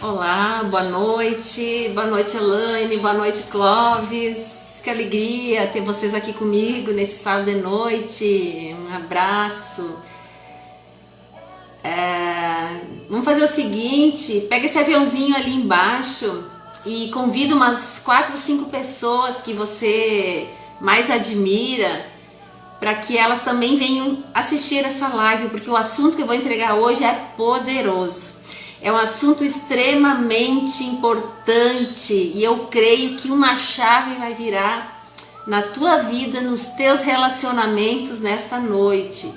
Olá, boa noite Elaine, boa noite Clóvis, que alegria ter vocês aqui comigo neste sábado de noite, um abraço. Vamos fazer o seguinte, pega esse aviãozinho ali embaixo e convida umas 4 ou 5 pessoas que você mais admira para que elas também venham assistir essa live, porque o assunto que eu vou entregar hoje é poderoso. É um assunto extremamente importante e eu creio que uma chave vai virar na tua vida, nos teus relacionamentos nesta noite.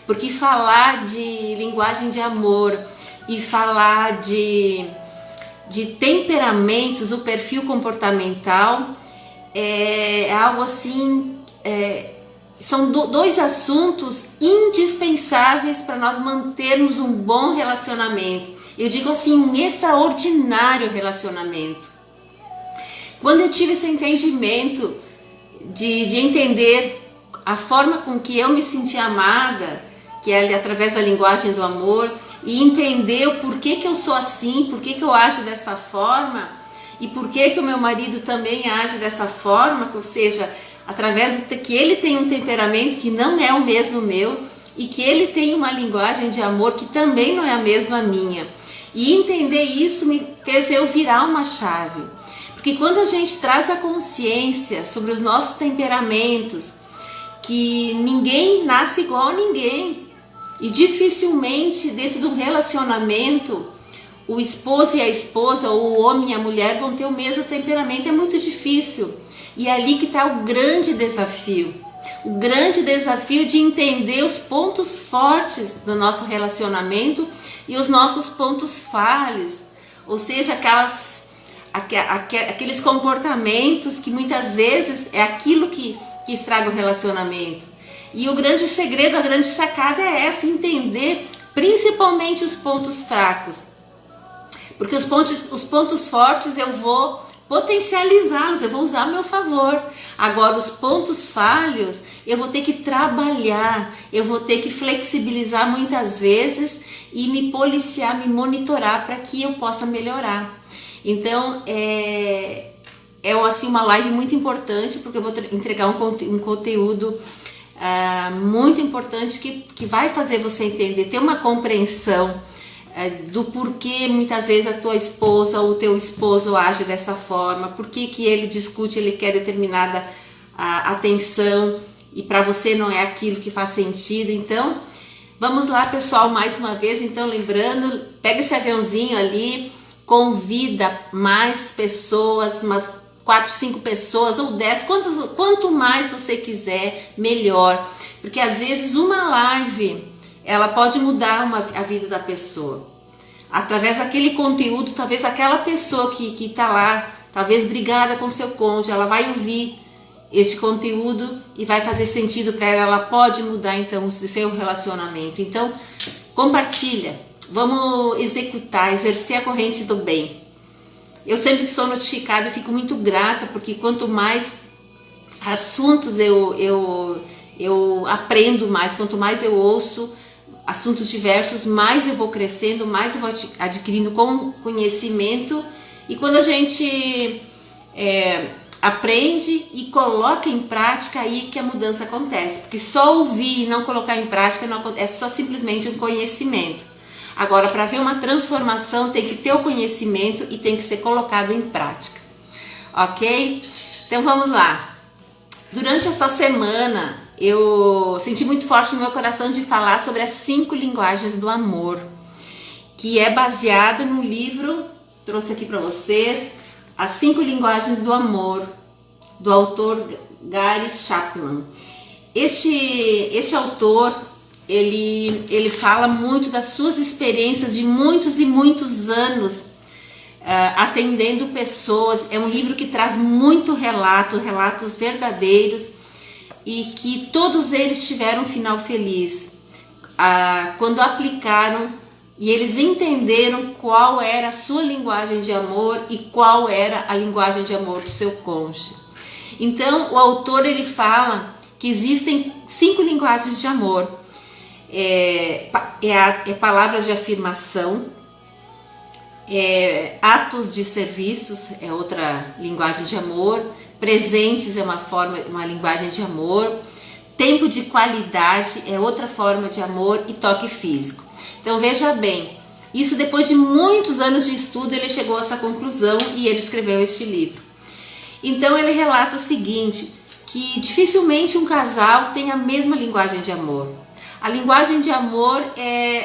Porque falar de linguagem de amor e falar de temperamentos, o perfil comportamental, é algo assim, são dois assuntos indispensáveis para nós mantermos um bom relacionamento. Eu digo assim, um extraordinário relacionamento. Quando eu tive esse entendimento de entender a forma com que eu me senti amada, que é através da linguagem do amor, e entender o porquê que eu sou assim, porquê que eu ajo dessa forma, e porquê que o meu marido também age dessa forma, ou seja, através de que ele tem um temperamento que não é o mesmo meu, e que ele tem uma linguagem de amor que também não é a mesma minha. E entender isso me fez eu virar uma chave. Porque quando a gente traz a consciência sobre os nossos temperamentos, que ninguém nasce igual a ninguém, e dificilmente dentro do relacionamento o esposo e a esposa, ou o homem e a mulher vão ter o mesmo temperamento, é muito difícil. E é ali que está o grande desafio de entender os pontos fortes do nosso relacionamento e os nossos pontos falhos, ou seja, aqueles comportamentos que muitas vezes é aquilo que estraga o relacionamento. E o grande segredo, a grande sacada é essa, entender principalmente os pontos fracos, porque os pontos fortes eu vou potencializá-los, eu vou usar a meu favor. Agora os pontos falhos eu vou ter que trabalhar, eu vou ter que flexibilizar muitas vezes e me policiar, me monitorar para que eu possa melhorar. Então é assim, uma live muito importante, porque eu vou entregar um conteúdo muito importante que vai fazer você entender, ter uma compreensão do porquê muitas vezes a tua esposa ou o teu esposo age dessa forma, por que ele discute, ele quer determinada atenção e para você não é aquilo que faz sentido. Então vamos lá, pessoal, mais uma vez, então lembrando, pega esse aviãozinho ali, convida mais pessoas, umas 4, 5 pessoas ou 10, quanto mais você quiser, melhor, porque às vezes uma live ela pode mudar a vida da pessoa. Através daquele conteúdo, talvez aquela pessoa que está lá, talvez brigada com seu cônjuge, ela vai ouvir este conteúdo e vai fazer sentido para ela, ela pode mudar então o seu relacionamento. Então, compartilha, vamos exercer a corrente do bem. Eu sempre que sou notificada, eu fico muito grata, porque quanto mais assuntos eu aprendo mais, quanto mais eu ouço assuntos diversos, mais eu vou crescendo, mais eu vou adquirindo conhecimento, e quando a gente aprende e coloca em prática, aí que a mudança acontece, porque só ouvir e não colocar em prática não acontece, é só simplesmente um conhecimento. Agora, para ver uma transformação, tem que ter o conhecimento e tem que ser colocado em prática, ok? Então vamos lá. Durante esta semana, eu senti muito forte no meu coração de falar sobre as 5 linguagens do amor, que é baseado no livro, trouxe aqui para vocês, As 5 Linguagens do Amor, do autor Gary Chapman. Este autor, ele fala muito das suas experiências de muitos e muitos anos atendendo pessoas. É um livro que traz muito relatos verdadeiros, e que todos eles tiveram um final feliz quando aplicaram e eles entenderam qual era a sua linguagem de amor e qual era a linguagem de amor do seu cônjuge. Então o autor ele fala que existem 5 linguagens de amor. Palavras de afirmação, Atos de serviços é outra linguagem de amor. Presentes é uma linguagem de amor. Tempo de qualidade é outra forma de amor, e toque físico. Então veja bem, isso depois de muitos anos de estudo ele chegou a essa conclusão e ele escreveu este livro. Então ele relata o seguinte, que dificilmente um casal tem a mesma linguagem de amor. A linguagem de amor,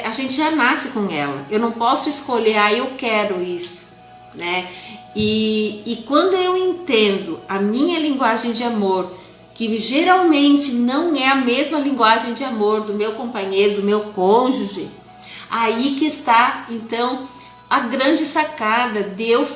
a gente já nasce com ela. Eu não posso escolher, eu quero isso, né? E quando eu entendo a minha linguagem de amor, que geralmente não é a mesma linguagem de amor do meu companheiro, do meu cônjuge, aí que está, então, a grande sacada de eu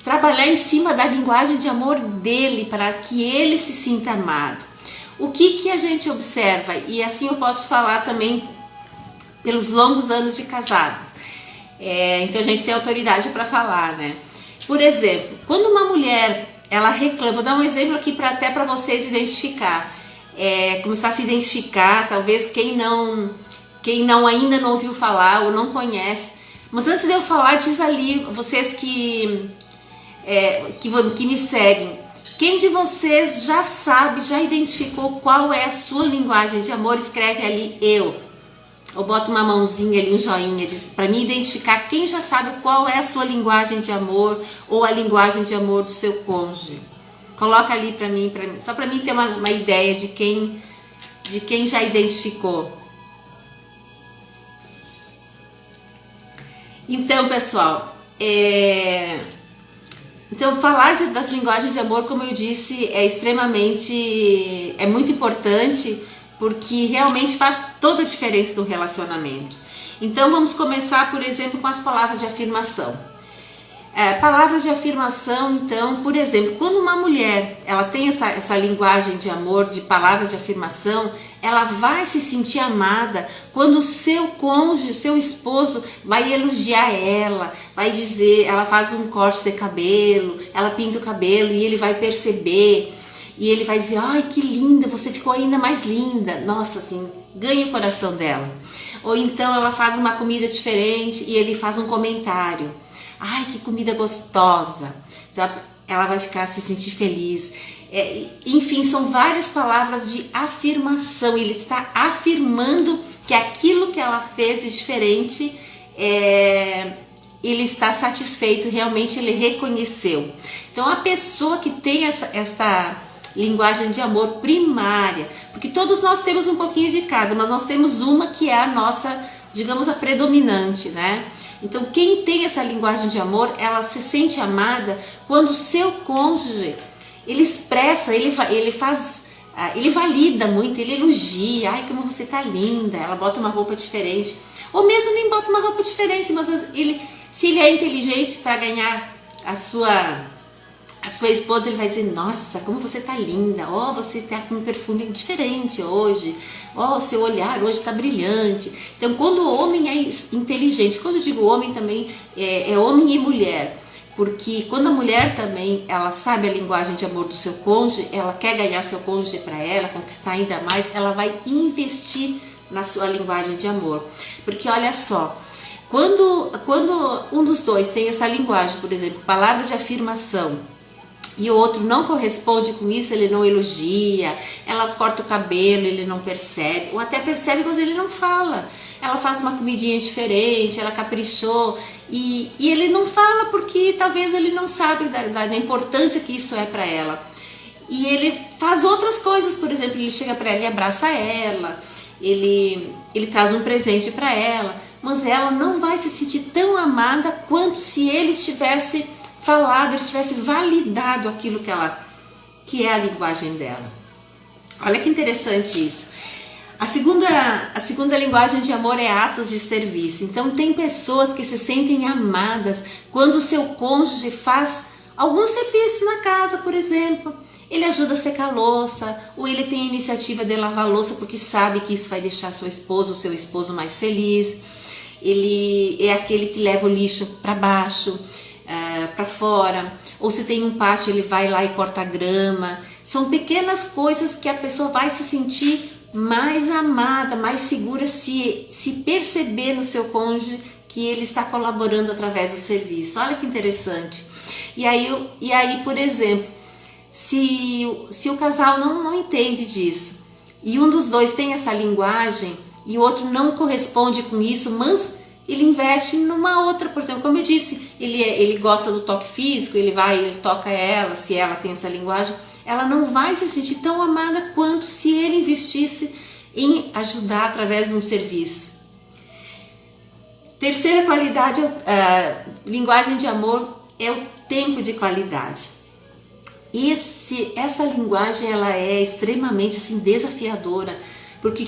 trabalhar em cima da linguagem de amor dele, para que ele se sinta amado. O que a gente observa, e assim eu posso falar também pelos longos anos de casados, então a gente tem autoridade para falar, né? Por exemplo, quando uma mulher, ela reclama, vou dar um exemplo aqui até para vocês identificar, começar a se identificar, talvez quem ainda não ouviu falar ou não conhece, mas antes de eu falar, diz ali, vocês que me seguem, quem de vocês já sabe, já identificou qual é a sua linguagem de amor? Escreve ali eu, ou bota uma mãozinha ali, um joinha, para mim identificar quem já sabe qual é a sua linguagem de amor ou a linguagem de amor do seu cônjuge. Coloca ali para mim, só para mim ter uma ideia de quem já identificou. Então, pessoal, então falar das linguagens de amor, como eu disse, é muito importante, porque realmente faz toda a diferença do relacionamento. Então vamos começar, por exemplo, com as palavras de afirmação. Palavras de afirmação, então, por exemplo, quando uma mulher ela tem essa linguagem de amor, de palavras de afirmação, ela vai se sentir amada quando o seu cônjuge, o seu esposo vai elogiar ela, vai dizer, ela faz um corte de cabelo, ela pinta o cabelo e ele vai perceber, e ele vai dizer, ai que linda, você ficou ainda mais linda, nossa, assim, ganha o coração dela. Ou então ela faz uma comida diferente e ele faz um comentário, ai que comida gostosa, então ela vai se sentir feliz. Enfim, são várias palavras de afirmação. Ele está afirmando que aquilo que ela fez de diferente, ele está satisfeito, realmente ele reconheceu. Então a pessoa que tem esta linguagem de amor primária, porque todos nós temos um pouquinho de cada, mas nós temos uma que é a nossa, digamos, a predominante, né? Então quem tem essa linguagem de amor, ela se sente amada quando o seu cônjuge, ele expressa, ele valida muito, ele elogia, ai como você tá linda, ela bota uma roupa diferente, ou mesmo nem bota uma roupa diferente, mas se ele é inteligente para ganhar a sua esposa, ele vai dizer, nossa, como você tá linda, ó, você tá com um perfume diferente hoje, ó, o seu olhar hoje tá brilhante. Então quando o homem é inteligente, quando eu digo homem também, é homem e mulher, porque quando a mulher também, ela sabe a linguagem de amor do seu cônjuge, ela quer ganhar seu cônjuge para ela, conquistar ainda mais, ela vai investir na sua linguagem de amor. Porque olha só, quando um dos dois tem essa linguagem, por exemplo, palavras de afirmação, e o outro não corresponde com isso, ele não elogia, ela corta o cabelo, ele não percebe, ou até percebe, mas ele não fala. Ela faz uma comidinha diferente, ela caprichou, e ele não fala porque talvez ele não sabe da importância que isso é para ela. E ele faz outras coisas, por exemplo, ele chega para ela e abraça ela, ele traz um presente para ela, mas ela não vai se sentir tão amada quanto se ele estivesse falado, ele tivesse validado aquilo que é a linguagem dela. Olha que interessante isso. A segunda linguagem de amor é atos de serviço. Então tem pessoas que se sentem amadas quando o seu cônjuge faz algum serviço na casa, por exemplo. Ele ajuda a secar a louça, ou ele tem a iniciativa de lavar a louça porque sabe que isso vai deixar sua esposa ou seu esposo mais feliz. Ele é aquele que leva o lixo para baixo, para fora, ou se tem um pátio ele vai lá e corta a grama. São pequenas coisas que a pessoa vai se sentir mais amada, mais segura se perceber no seu cônjuge que ele está colaborando através do serviço. Olha que interessante. E aí, por exemplo, se o casal não entende disso, e um dos dois tem essa linguagem e o outro não corresponde com isso, mas ele investe numa outra, por exemplo, como eu disse, ele gosta do toque físico, ele toca ela, se ela tem essa linguagem, ela não vai se sentir tão amada quanto se ele investisse em ajudar através de um serviço. Terceira qualidade, linguagem de amor, é o tempo de qualidade. Essa linguagem ela é extremamente assim, desafiadora, porque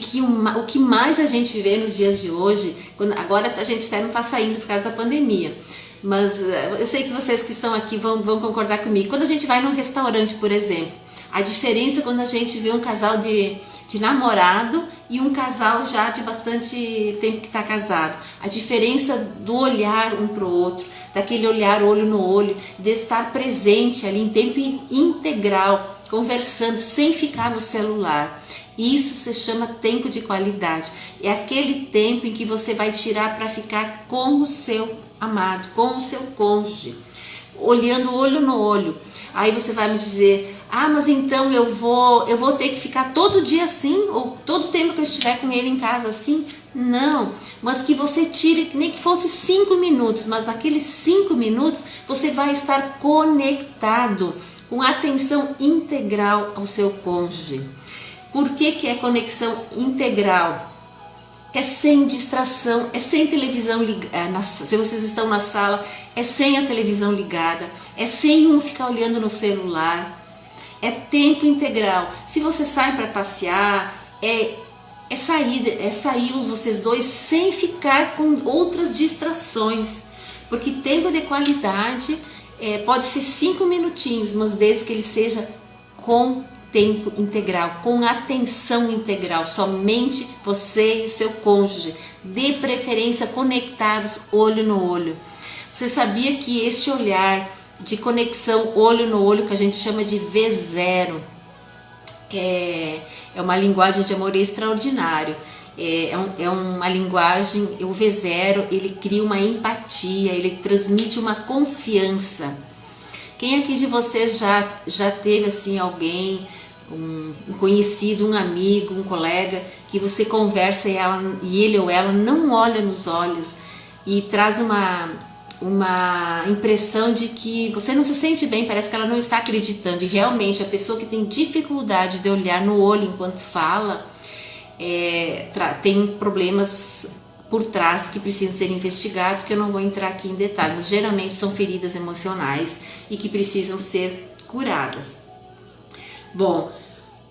o que mais a gente vê nos dias de hoje, agora a gente até não está saindo por causa da pandemia, mas eu sei que vocês que estão aqui vão concordar comigo. Quando a gente vai num restaurante, por exemplo, a diferença quando a gente vê um casal de namorado e um casal já de bastante tempo que está casado, a diferença do olhar um para o outro, daquele olhar olho no olho, de estar presente ali em tempo integral, conversando sem ficar no celular. Isso se chama tempo de qualidade. É aquele tempo em que você vai tirar para ficar com o seu amado, com o seu cônjuge, olhando olho no olho. Aí você vai me dizer: ah, mas então eu vou ter que ficar todo dia assim, ou todo tempo que eu estiver com ele em casa assim? Não, mas que você tire, nem que fosse 5 minutos, mas naqueles 5 minutos você vai estar conectado, com atenção integral ao seu cônjuge. Por que é conexão integral? É sem distração, é sem televisão ligada, se vocês estão na sala, é sem a televisão ligada, é sem um ficar olhando no celular, é tempo integral. Se você sai para passear, é sair vocês dois sem ficar com outras distrações, porque tempo de qualidade pode ser 5 minutinhos, mas desde que ele seja com tempo integral, com atenção integral, somente você e o seu cônjuge, de preferência conectados olho no olho. Você sabia que este olhar de conexão olho no olho, que a gente chama de V0, é uma linguagem de amor extraordinário. É uma linguagem, o V0, ele cria uma empatia, ele transmite uma confiança. Quem aqui de vocês já teve assim alguém, um conhecido, um amigo, um colega, que você conversa e ele ou ela não olha nos olhos e traz uma impressão de que você não se sente bem, parece que ela não está acreditando, e realmente a pessoa que tem dificuldade de olhar no olho enquanto fala tem problemas por trás que precisam ser investigados, que eu não vou entrar aqui em detalhes, mas geralmente são feridas emocionais e que precisam ser curadas. Bom,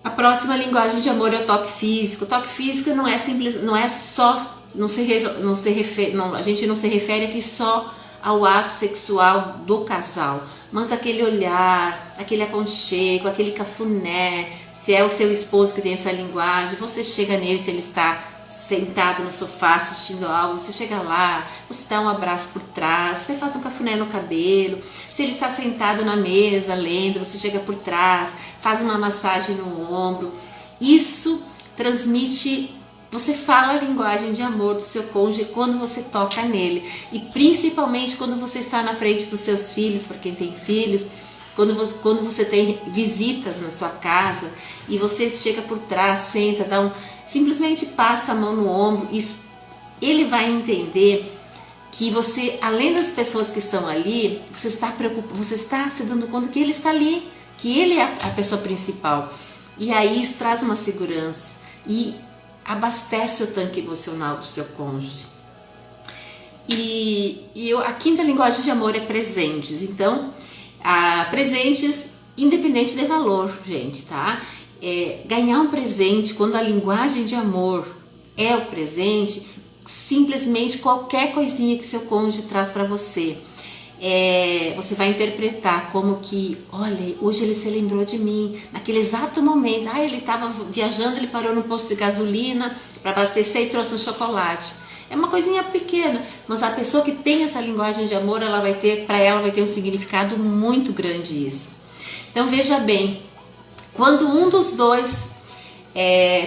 a próxima linguagem de amor é o toque físico. O toque físico não é simples, não é só, a gente não se refere aqui só ao ato sexual do casal, mas aquele olhar, aquele aconchego, aquele cafuné. Se é o seu esposo que tem essa linguagem, você chega nele, se ele está sentado no sofá assistindo algo, você chega lá, você dá um abraço por trás, você faz um cafuné no cabelo. Se ele está sentado na mesa lendo, você chega por trás, faz uma massagem no ombro. Isso transmite, você fala a linguagem de amor do seu cônjuge quando você toca nele, e principalmente quando você está na frente dos seus filhos, para quem tem filhos, quando você tem visitas na sua casa e você chega por trás, senta, simplesmente passa a mão no ombro, e ele vai entender que você, além das pessoas que estão ali, você está preocupado, você está se dando conta que ele está ali, que ele é a pessoa principal. E aí isso traz uma segurança e abastece o tanque emocional do seu cônjuge. A quinta linguagem de amor é presentes. Então, presentes independente de valor, gente, tá? Ganhar um presente, quando a linguagem de amor é o presente, simplesmente qualquer coisinha que seu cônjuge traz para você, você vai interpretar como que, olha, hoje ele se lembrou de mim, naquele exato momento, ele estava viajando, ele parou no posto de gasolina para abastecer e trouxe um chocolate. É uma coisinha pequena, mas a pessoa que tem essa linguagem de amor, para ela vai ter um significado muito grande isso. Então veja bem, quando um dos dois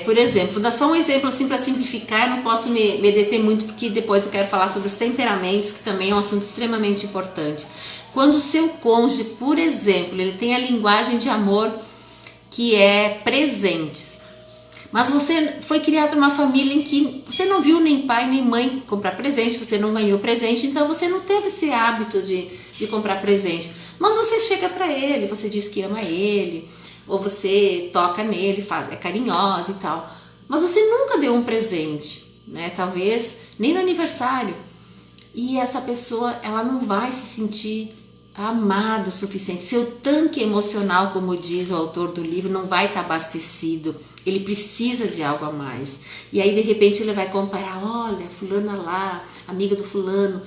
Por exemplo, vou dar só um exemplo assim para simplificar, eu não posso me deter muito porque depois eu quero falar sobre os temperamentos, que também é um assunto extremamente importante. Quando o seu cônjuge, por exemplo, ele tem a linguagem de amor que é presentes, mas você foi criado numa família em que você não viu nem pai nem mãe comprar presente, você não ganhou presente, então você não teve esse hábito de comprar presente. Mas você chega para ele, você diz que ama ele, ou você toca nele, é carinhosa e tal. Mas você nunca deu um presente, né? Talvez nem no aniversário. E essa pessoa, ela não vai se sentir amado o suficiente. Seu tanque emocional, como diz o autor do livro, não vai estar abastecido. Ele precisa de algo a mais. E aí, de repente, ele vai comparar, olha, fulana lá, amiga do fulano,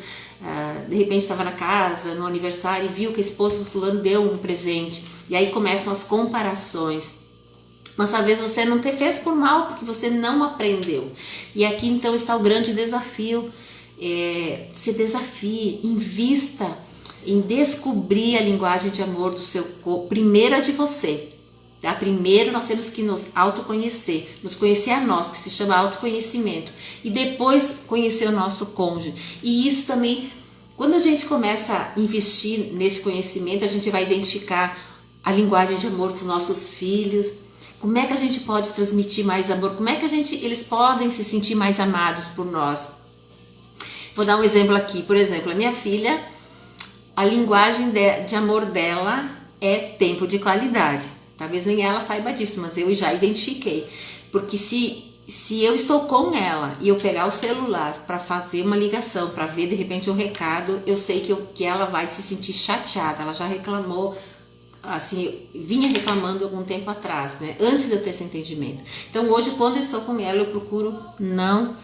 de repente estava na casa, no aniversário, e viu que a esposa do fulano deu um presente. E aí começam as comparações. Mas talvez você não te fez por mal, porque você não aprendeu. E aqui então está o grande desafio. Se desafie, invista em descobrir a linguagem de amor do seu corpo, primeiro a de você, tá? Primeiro nós temos que nos autoconhecer, nos conhecer a nós, que se chama autoconhecimento, e depois conhecer o nosso cônjuge. E isso também, quando a gente começa a investir nesse conhecimento, a gente vai identificar a linguagem de amor dos nossos filhos, como é que a gente pode transmitir mais amor, como é que eles podem se sentir mais amados por nós. Vou dar um exemplo aqui, por exemplo, a minha filha, a linguagem de amor dela é tempo de qualidade. Talvez nem ela saiba disso, mas eu já identifiquei. Porque se eu estou com ela e eu pegar o celular para fazer uma ligação, para ver de repente um recado, eu sei que ela vai se sentir chateada. Ela já reclamou, assim, vinha reclamando algum tempo atrás, né? Antes de eu ter esse entendimento. Então hoje, quando eu estou com ela, eu procuro não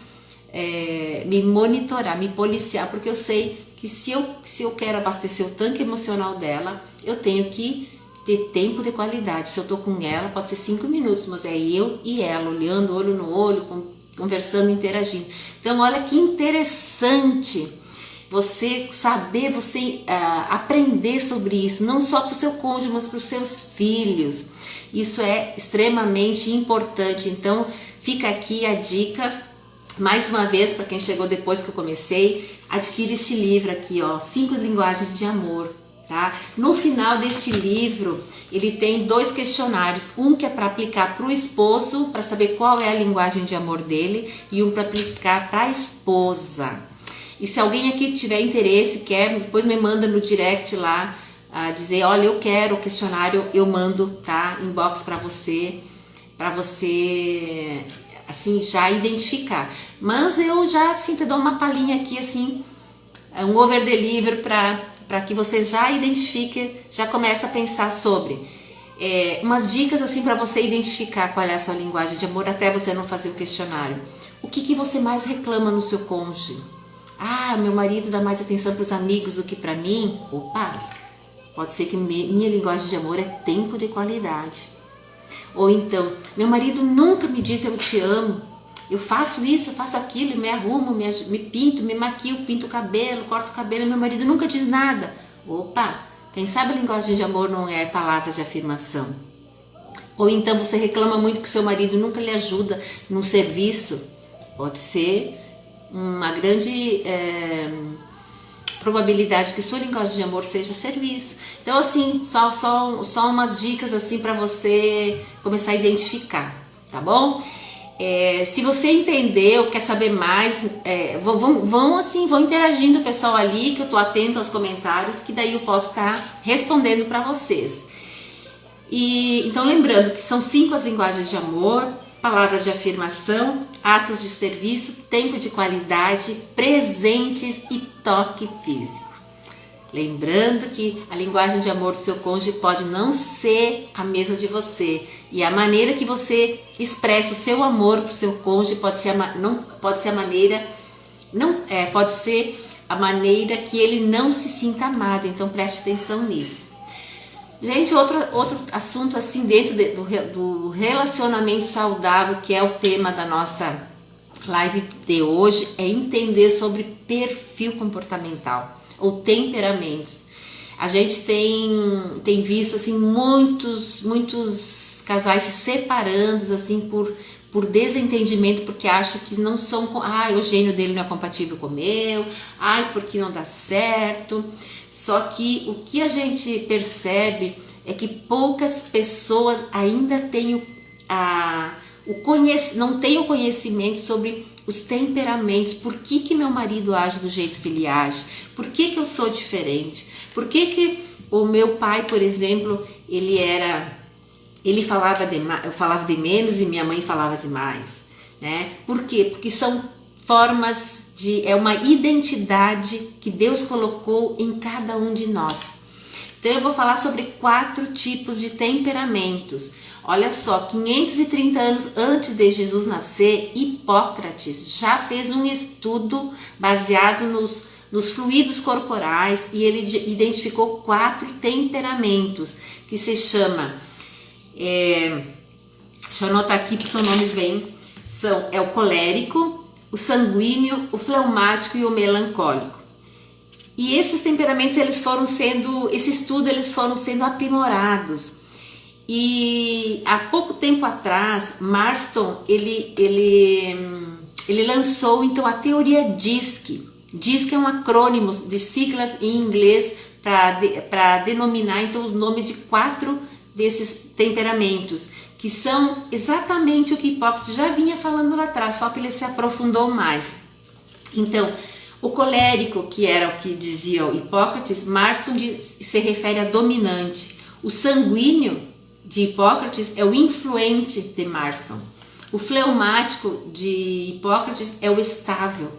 me monitorar, me policiar, porque eu sei que se eu quero abastecer o tanque emocional dela, eu tenho que ter tempo de qualidade. Se eu tô com ela, pode ser 5 minutos, mas é eu e ela, olhando olho no olho, conversando, interagindo. Então, olha que interessante você saber, aprender sobre isso, não só para o seu cônjuge, mas para os seus filhos. Isso é extremamente importante. Então, fica aqui a dica. Mais uma vez, para quem chegou depois que eu comecei, adquire este livro aqui, ó, 5 linguagens de amor, tá? No final deste livro, ele tem 2 questionários, um que é para aplicar para o esposo, para saber qual é a linguagem de amor dele, e um para aplicar para a esposa. E se alguém aqui tiver interesse, quer, depois me manda no direct lá, dizer, olha, eu quero o questionário, eu mando, tá? Inbox para você assim, já identificar. Mas eu já, assim, te dou uma palhinha aqui, assim, um over deliver para que você já identifique, já comece a pensar sobre. Umas dicas, assim, para você identificar qual é a sua linguagem de amor, até você não fazer o questionário. O que você mais reclama no seu cônjuge? Meu marido dá mais atenção para os amigos do que para mim. Opa, pode ser que minha linguagem de amor é tempo de qualidade. Ou então, meu marido nunca me diz eu te amo, eu faço isso, eu faço aquilo, me arrumo, me pinto, me maquio, pinto o cabelo, corto o cabelo, e meu marido nunca diz nada. Opa, quem sabe a linguagem de amor não é palavras de afirmação. Ou então você reclama muito que o seu marido nunca lhe ajuda num serviço. Pode ser uma grande probabilidade que sua linguagem de amor seja serviço. Então, assim, só umas dicas assim para você começar a identificar, tá bom? Se você entendeu, quer saber mais, vão interagindo o pessoal ali, que eu tô atento aos comentários, que daí eu posso estar respondendo para vocês. E então, lembrando que são 5 as linguagens de amor: palavras de afirmação, atos de serviço, tempo de qualidade, presentes e toque físico. Lembrando que a linguagem de amor do seu cônjuge pode não ser a mesma de você, e a maneira que você expressa o seu amor para o seu cônjuge pode ser a maneira que ele não se sinta amado. Então preste atenção nisso. Gente, outro assunto assim dentro do relacionamento saudável, que é o tema da nossa live de hoje, é entender sobre perfil comportamental ou temperamentos. A gente tem visto assim muitos casais se separando assim por desentendimento, porque acham que não são, o gênio dele não é compatível com o meu, porque não dá certo. Só que o que a gente percebe é que poucas pessoas ainda têm não têm o conhecimento sobre os temperamentos. Por que meu marido age do jeito que ele age? Por que eu sou diferente? Por que o meu pai, por exemplo, eu falava de menos e minha mãe falava demais, né? Por quê? Porque são formas é uma identidade que Deus colocou em cada um de nós. Então eu vou falar sobre 4 tipos de temperamentos. Olha só, 530 anos antes de Jesus nascer, Hipócrates já fez um estudo baseado nos fluidos corporais e ele identificou 4 temperamentos que se chama, deixa eu anotar aqui porque são nomes bem, é o colérico, o sanguíneo, o fleumático e o melancólico. E esses temperamentos eles foram sendo aprimorados. E há pouco tempo atrás, Marston ele lançou então a teoria DISC. DISC é um acrônimo de siglas em inglês para denominar então os nomes de 4 desses temperamentos, que são exatamente o que Hipócrates já vinha falando lá atrás, só que ele se aprofundou mais. Então, o colérico, que era o que dizia o Hipócrates, Marston se refere a dominante. O sanguíneo de Hipócrates é o influente de Marston. O fleumático de Hipócrates é o estável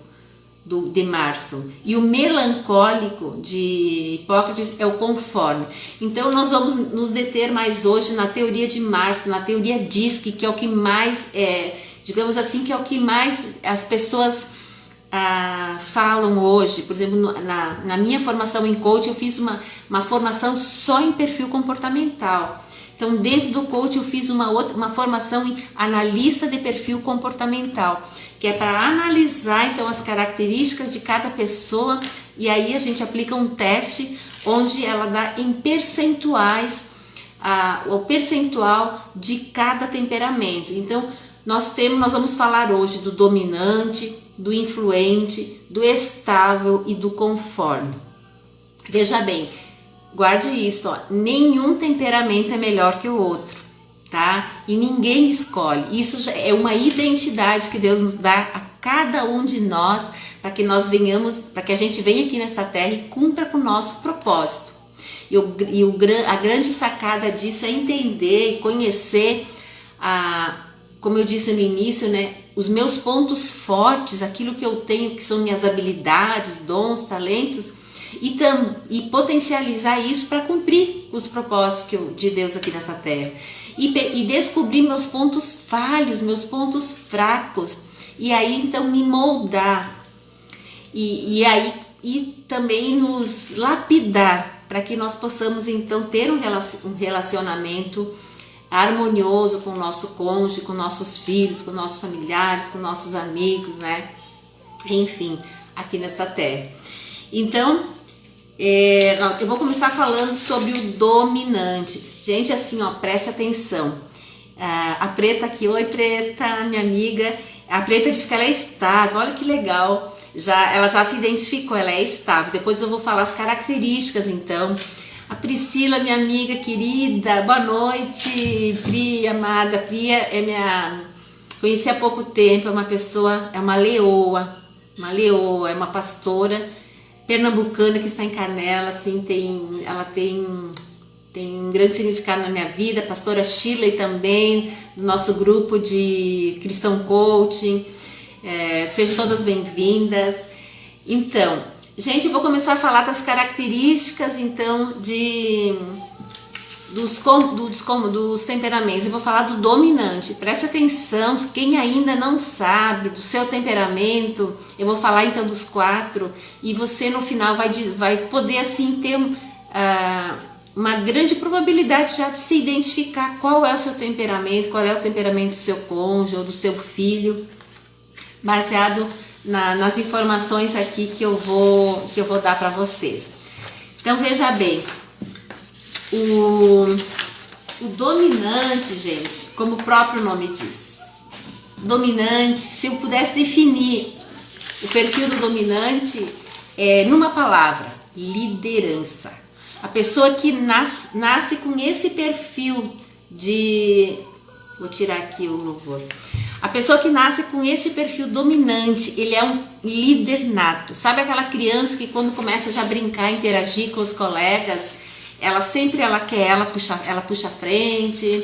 de Marston. E o melancólico de Hipócrates é o conforme. Então nós vamos nos deter mais hoje na teoria de Marston, na teoria DISC, que é o que mais, digamos assim, que é o que mais as pessoas falam hoje. Por exemplo, na minha formação em coach, eu fiz uma formação só em perfil comportamental. Então, dentro do coach, eu fiz uma formação em analista de perfil comportamental, que é para analisar então as características de cada pessoa, e aí a gente aplica um teste onde ela dá em percentuais o percentual de cada temperamento. Então, nós vamos falar hoje do dominante, do influente, do estável e do conforme. Veja bem, guarde isso, nenhum temperamento é melhor que o outro, tá? E ninguém escolhe. Isso já é uma identidade que Deus nos dá a cada um de nós, para que a gente venha aqui nessa terra e cumpra com o nosso propósito. A grande sacada disso é entender e conhecer como eu disse no início, né, os meus pontos fortes, aquilo que eu tenho, que são minhas habilidades, dons, talentos, e potencializar isso para cumprir os propósitos de Deus aqui nessa terra. E descobrir meus pontos falhos, meus pontos fracos, e aí então me moldar, e também nos lapidar, para que nós possamos então ter um relacionamento harmonioso com o nosso cônjuge, com nossos filhos, com nossos familiares, com nossos amigos, né? Enfim, aqui nesta terra. Então, eu vou começar falando sobre o dominante. Gente, assim, preste atenção. A Preta aqui, oi Preta, minha amiga. A Preta diz que ela é estável, olha que legal. Ela já se identificou, ela é estável. Depois eu vou falar as características, então. A Priscila, minha amiga querida, boa noite, Pri, amada. Pri conheci há pouco tempo, é uma leoa, é uma pastora pernambucana que está em Canela, assim, ela tem um grande significado na minha vida. A pastora Shirley também, do nosso grupo de Cristão Coaching, sejam todas bem-vindas. Então, gente, eu vou começar a falar das características, então, dos temperamentos. Eu vou falar do dominante. Preste atenção, quem ainda não sabe do seu temperamento, eu vou falar então dos 4, e você no final vai poder assim ter uma grande probabilidade já de se identificar qual é o seu temperamento, qual é o temperamento do seu cônjuge ou do seu filho, baseado nas informações aqui que eu vou dar para vocês. Então veja bem, O dominante, gente, como o próprio nome diz. Dominante, se eu pudesse definir o perfil do dominante, numa palavra, liderança. A pessoa que nasce com esse perfil de... Vou tirar aqui o louvor. A pessoa que nasce com esse perfil dominante, ele é um líder nato. Sabe aquela criança que quando começa já a brincar, interagir com os colegas, ela puxa a frente,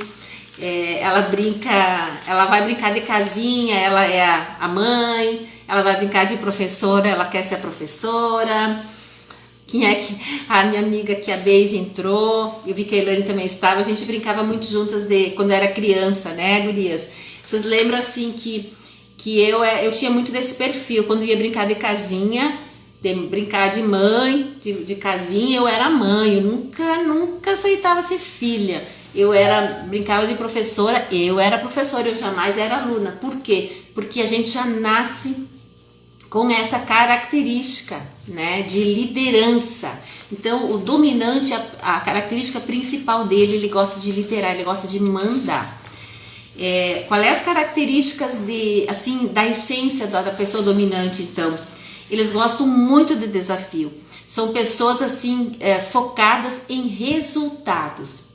ela vai brincar de casinha, ela é a mãe, ela vai brincar de professora, ela quer ser a professora. Quem é que... A minha amiga que a Deise entrou, eu vi que a Elaine também estava, a gente brincava muito juntas quando era criança, né, gurias? Vocês lembram assim que eu tinha muito desse perfil, quando ia brincar de casinha, brincar de mãe, de casinha, eu era mãe, eu nunca aceitava ser filha. Brincava de professora, eu era professora, eu jamais era aluna. Por quê? Porque a gente já nasce com essa característica, né, de liderança. Então, o dominante, a característica principal dele, ele gosta de liderar, ele gosta de mandar. Qual é as características da essência da pessoa dominante, então? Eles gostam muito de desafio. São pessoas assim focadas em resultados.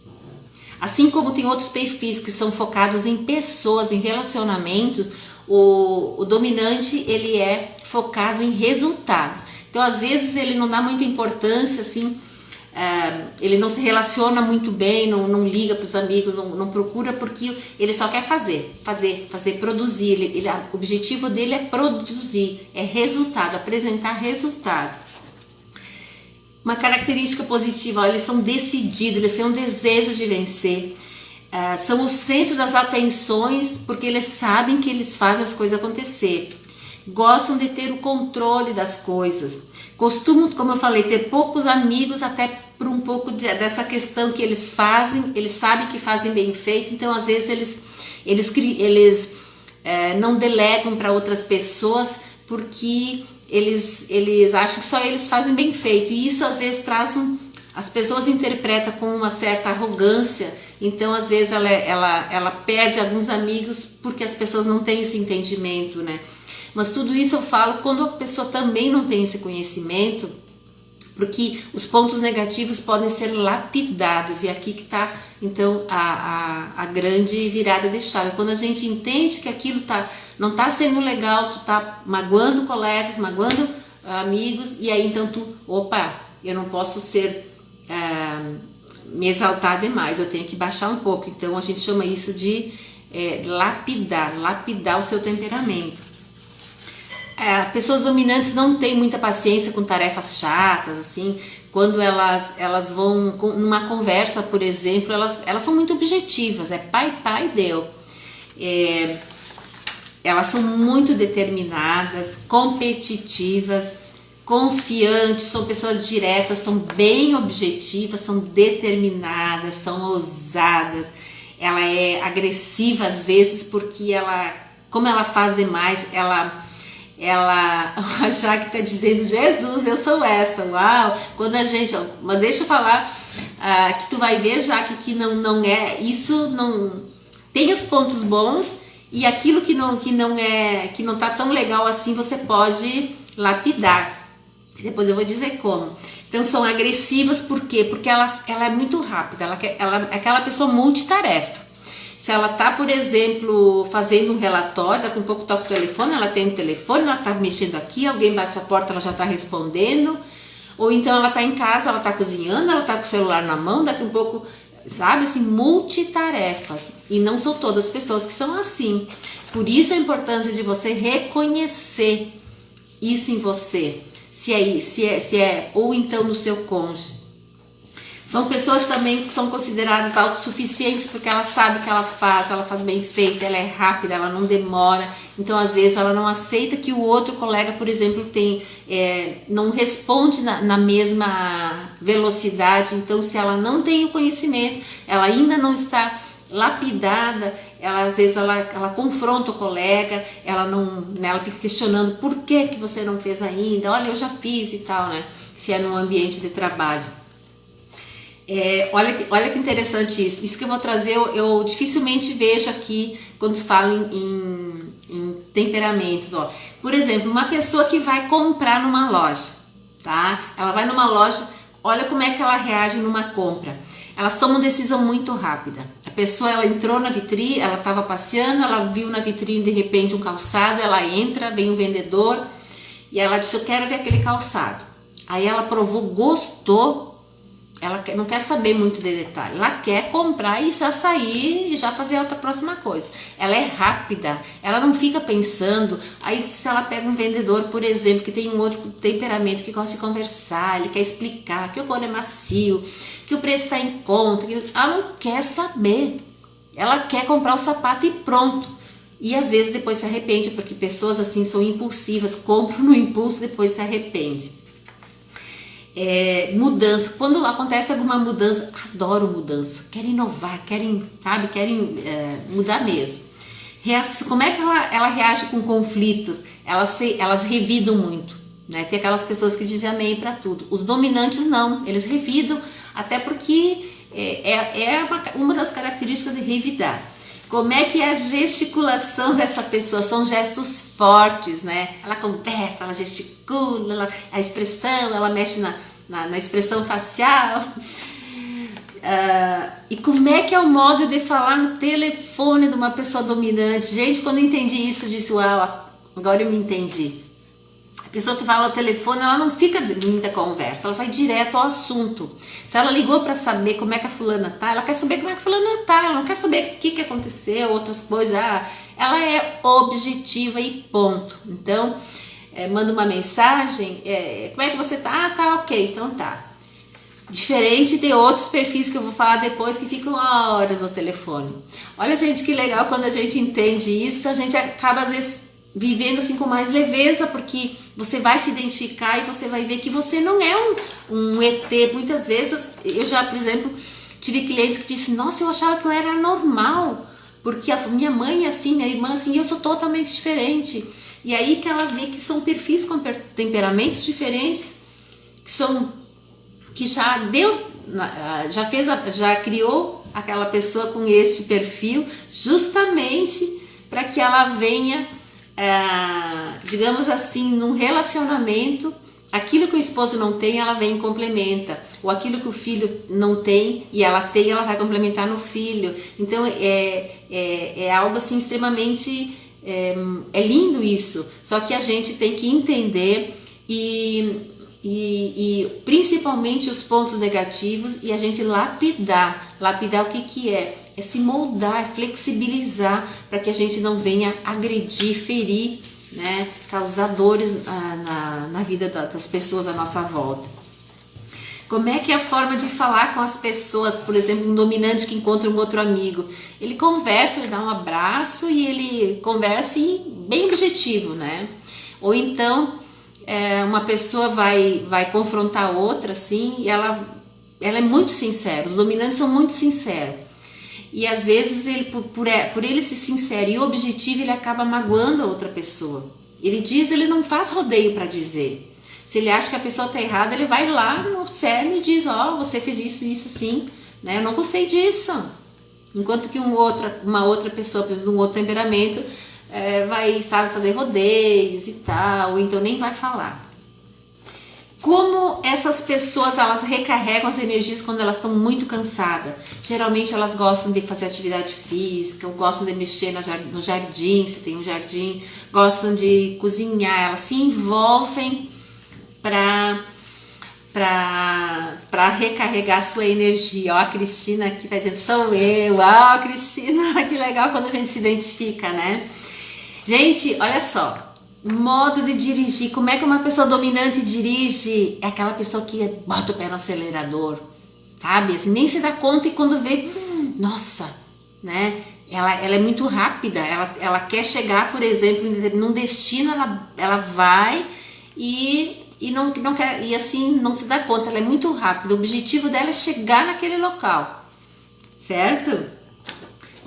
Assim como tem outros perfis que são focados em pessoas, em relacionamentos, o dominante, ele é focado em resultados. Então, às vezes, ele não dá muita importância, assim, ele não se relaciona muito bem, não liga para os amigos, não procura, porque ele só quer fazer, produzir. O objetivo dele é produzir, é resultado, apresentar resultado. Uma característica positiva, eles são decididos, eles têm um desejo de vencer. São o centro das atenções, porque eles sabem que eles fazem as coisas acontecer. Gostam de ter o controle das coisas. Costumam, como eu falei, ter poucos amigos, até por um pouco dessa questão que eles fazem, eles sabem que fazem bem feito, então às vezes eles não delegam para outras pessoas, porque eles acham que só eles fazem bem feito, e isso às vezes as pessoas interpretam com uma certa arrogância. Então às vezes ela perde alguns amigos porque as pessoas não têm esse entendimento, né? Mas tudo isso eu falo quando a pessoa também não tem esse conhecimento, porque os pontos negativos podem ser lapidados, e aqui que está então a grande virada de chave. Quando a gente entende que aquilo não está sendo legal, tu está magoando colegas, magoando amigos, e aí então eu não posso me exaltar demais, eu tenho que baixar um pouco. Então a gente chama isso de lapidar o seu temperamento. Pessoas dominantes não têm muita paciência com tarefas chatas, assim. Quando elas vão numa conversa, por exemplo, elas são muito objetivas, pai, deu. Elas são muito determinadas, competitivas, confiantes, são pessoas diretas, são bem objetivas, são determinadas, são ousadas. Ela é agressiva às vezes porque como ela faz demais, a Jaque está dizendo, Jesus, eu sou essa, uau, mas deixa eu falar, que tu vai ver, Jaque, que não é, isso não, tem os pontos bons, e aquilo que não tá tão legal assim, você pode lapidar, depois eu vou dizer como. Então são agressivas, por quê? Porque ela é muito rápida, ela é aquela pessoa multitarefa. Se ela tá, por exemplo, fazendo um relatório, daqui a um pouco toca o telefone, ela tem o telefone, ela tá mexendo aqui, alguém bate a porta, ela já tá respondendo. Ou então ela tá em casa, ela tá cozinhando, ela tá com o celular na mão, daqui a um pouco, sabe, assim, multitarefas. E não são todas as pessoas que são assim. Por isso a importância de você reconhecer isso em você. Ou então no seu cônjuge. São pessoas também que são consideradas autossuficientes porque ela sabe o que ela faz bem feito, ela é rápida, ela não demora. Então, às vezes, ela não aceita que o outro colega, por exemplo, não responde na mesma velocidade. Então, se ela não tem o conhecimento, ela ainda não está lapidada, às vezes ela confronta o colega, ela fica questionando por que você não fez ainda, olha, eu já fiz e tal, né? Se é num ambiente de trabalho. Olha que interessante isso. Isso que eu vou trazer, eu dificilmente vejo aqui quando se fala em temperamentos. Ó. Por exemplo, uma pessoa que vai comprar numa loja, tá? Ela vai numa loja, olha como é que ela reage numa compra. Elas tomam decisão muito rápida. A pessoa, ela entrou na vitrine, ela estava passeando, ela viu na vitrine de repente um calçado, ela entra, vem o vendedor e ela disse, eu quero ver aquele calçado. Aí ela provou, gostou, ela não quer saber muito de detalhe, ela quer comprar e já sair e já fazer outra próxima coisa. Ela é rápida, ela não fica pensando. Aí se ela pega um vendedor, por exemplo, que tem um outro temperamento, que gosta de conversar, ele quer explicar que o couro é macio, que o preço está em conta, ela não quer saber, ela quer comprar o sapato e pronto. E às vezes depois se arrepende, porque pessoas assim são impulsivas, compram no impulso, depois se arrepende. Mudança, quando acontece alguma mudança, adoro mudança, querem inovar, querem mudar mesmo. Como é que ela reage com conflitos? Elas revidam muito, né? Tem aquelas pessoas que dizem amém para tudo. Os dominantes não, eles revidam, até porque uma das características de revidar. Como é que é a gesticulação dessa pessoa? São gestos fortes, né? Ela conversa, ela gesticula, a expressão, ela mexe na expressão facial. E como é que é o modo de falar no telefone de uma pessoa dominante? Gente, quando eu entendi isso, eu disse, uau, agora eu me entendi. A pessoa que fala ao telefone, ela não fica em muita conversa, ela vai direto ao assunto. Se ela ligou para saber como é que a fulana tá, ela quer saber como é que a fulana tá, ela não quer saber o que aconteceu, outras coisas. Ela é objetiva e ponto. Então, manda uma mensagem, como é que você tá? Ah, tá, ok, então tá. Diferente de outros perfis que eu vou falar depois, que ficam horas no telefone. Olha, gente, que legal, quando a gente entende isso, a gente acaba às vezes vivendo assim com mais leveza, porque você vai se identificar e você vai ver que você não é um ET. Muitas vezes, eu já, por exemplo, tive clientes que disseram, nossa, eu achava que eu era normal, porque a minha mãe é assim, minha irmã é assim, e eu sou totalmente diferente. E aí que ela vê que são perfis com temperamentos diferentes, que já Deus já criou aquela pessoa com este perfil, justamente para que ela venha, digamos assim, num relacionamento, aquilo que o esposo não tem, ela vem e complementa, ou aquilo que o filho não tem e ela tem, ela vai complementar no filho. Então é algo assim extremamente lindo isso. Só que a gente tem que entender e principalmente os pontos negativos, e a gente lapidar o que é se moldar, flexibilizar, para que a gente não venha agredir, ferir, né, causar dores na vida das pessoas à nossa volta. Como é que é a forma de falar com as pessoas? Por exemplo, um dominante que encontra um outro amigo, ele conversa, ele dá um abraço e ele conversa bem objetivo, né? Ou então uma pessoa vai confrontar outra assim, e ela é muito sincera. Os dominantes são muito sinceros, e às vezes por ele ser sincero e objetivo, ele acaba magoando a outra pessoa. Ele não faz rodeio para dizer. Se ele acha que a pessoa está errada, ele vai lá no cerne e diz, você fez isso sim, né? Eu não gostei disso. Enquanto que uma outra pessoa de um outro temperamento vai, sabe, fazer rodeios e tal, ou então nem vai falar. Como essas pessoas, elas recarregam as energias quando elas estão muito cansadas? Geralmente elas gostam de fazer atividade física, ou gostam de mexer no jardim, se tem um jardim, gostam de cozinhar, elas se envolvem para recarregar sua energia. Ó, a Cristina aqui tá dizendo, sou eu. Cristina, que legal quando a gente se identifica, né? Gente, olha só, modo de dirigir. Como é que uma pessoa dominante dirige? É aquela pessoa que bota o pé no acelerador, sabe? Assim, nem se dá conta, e quando vê, nossa, né? Ela é muito rápida, ela quer chegar, por exemplo, num destino, ela vai e não quer, e assim não se dá conta, ela é muito rápida. O objetivo dela é chegar naquele local, certo?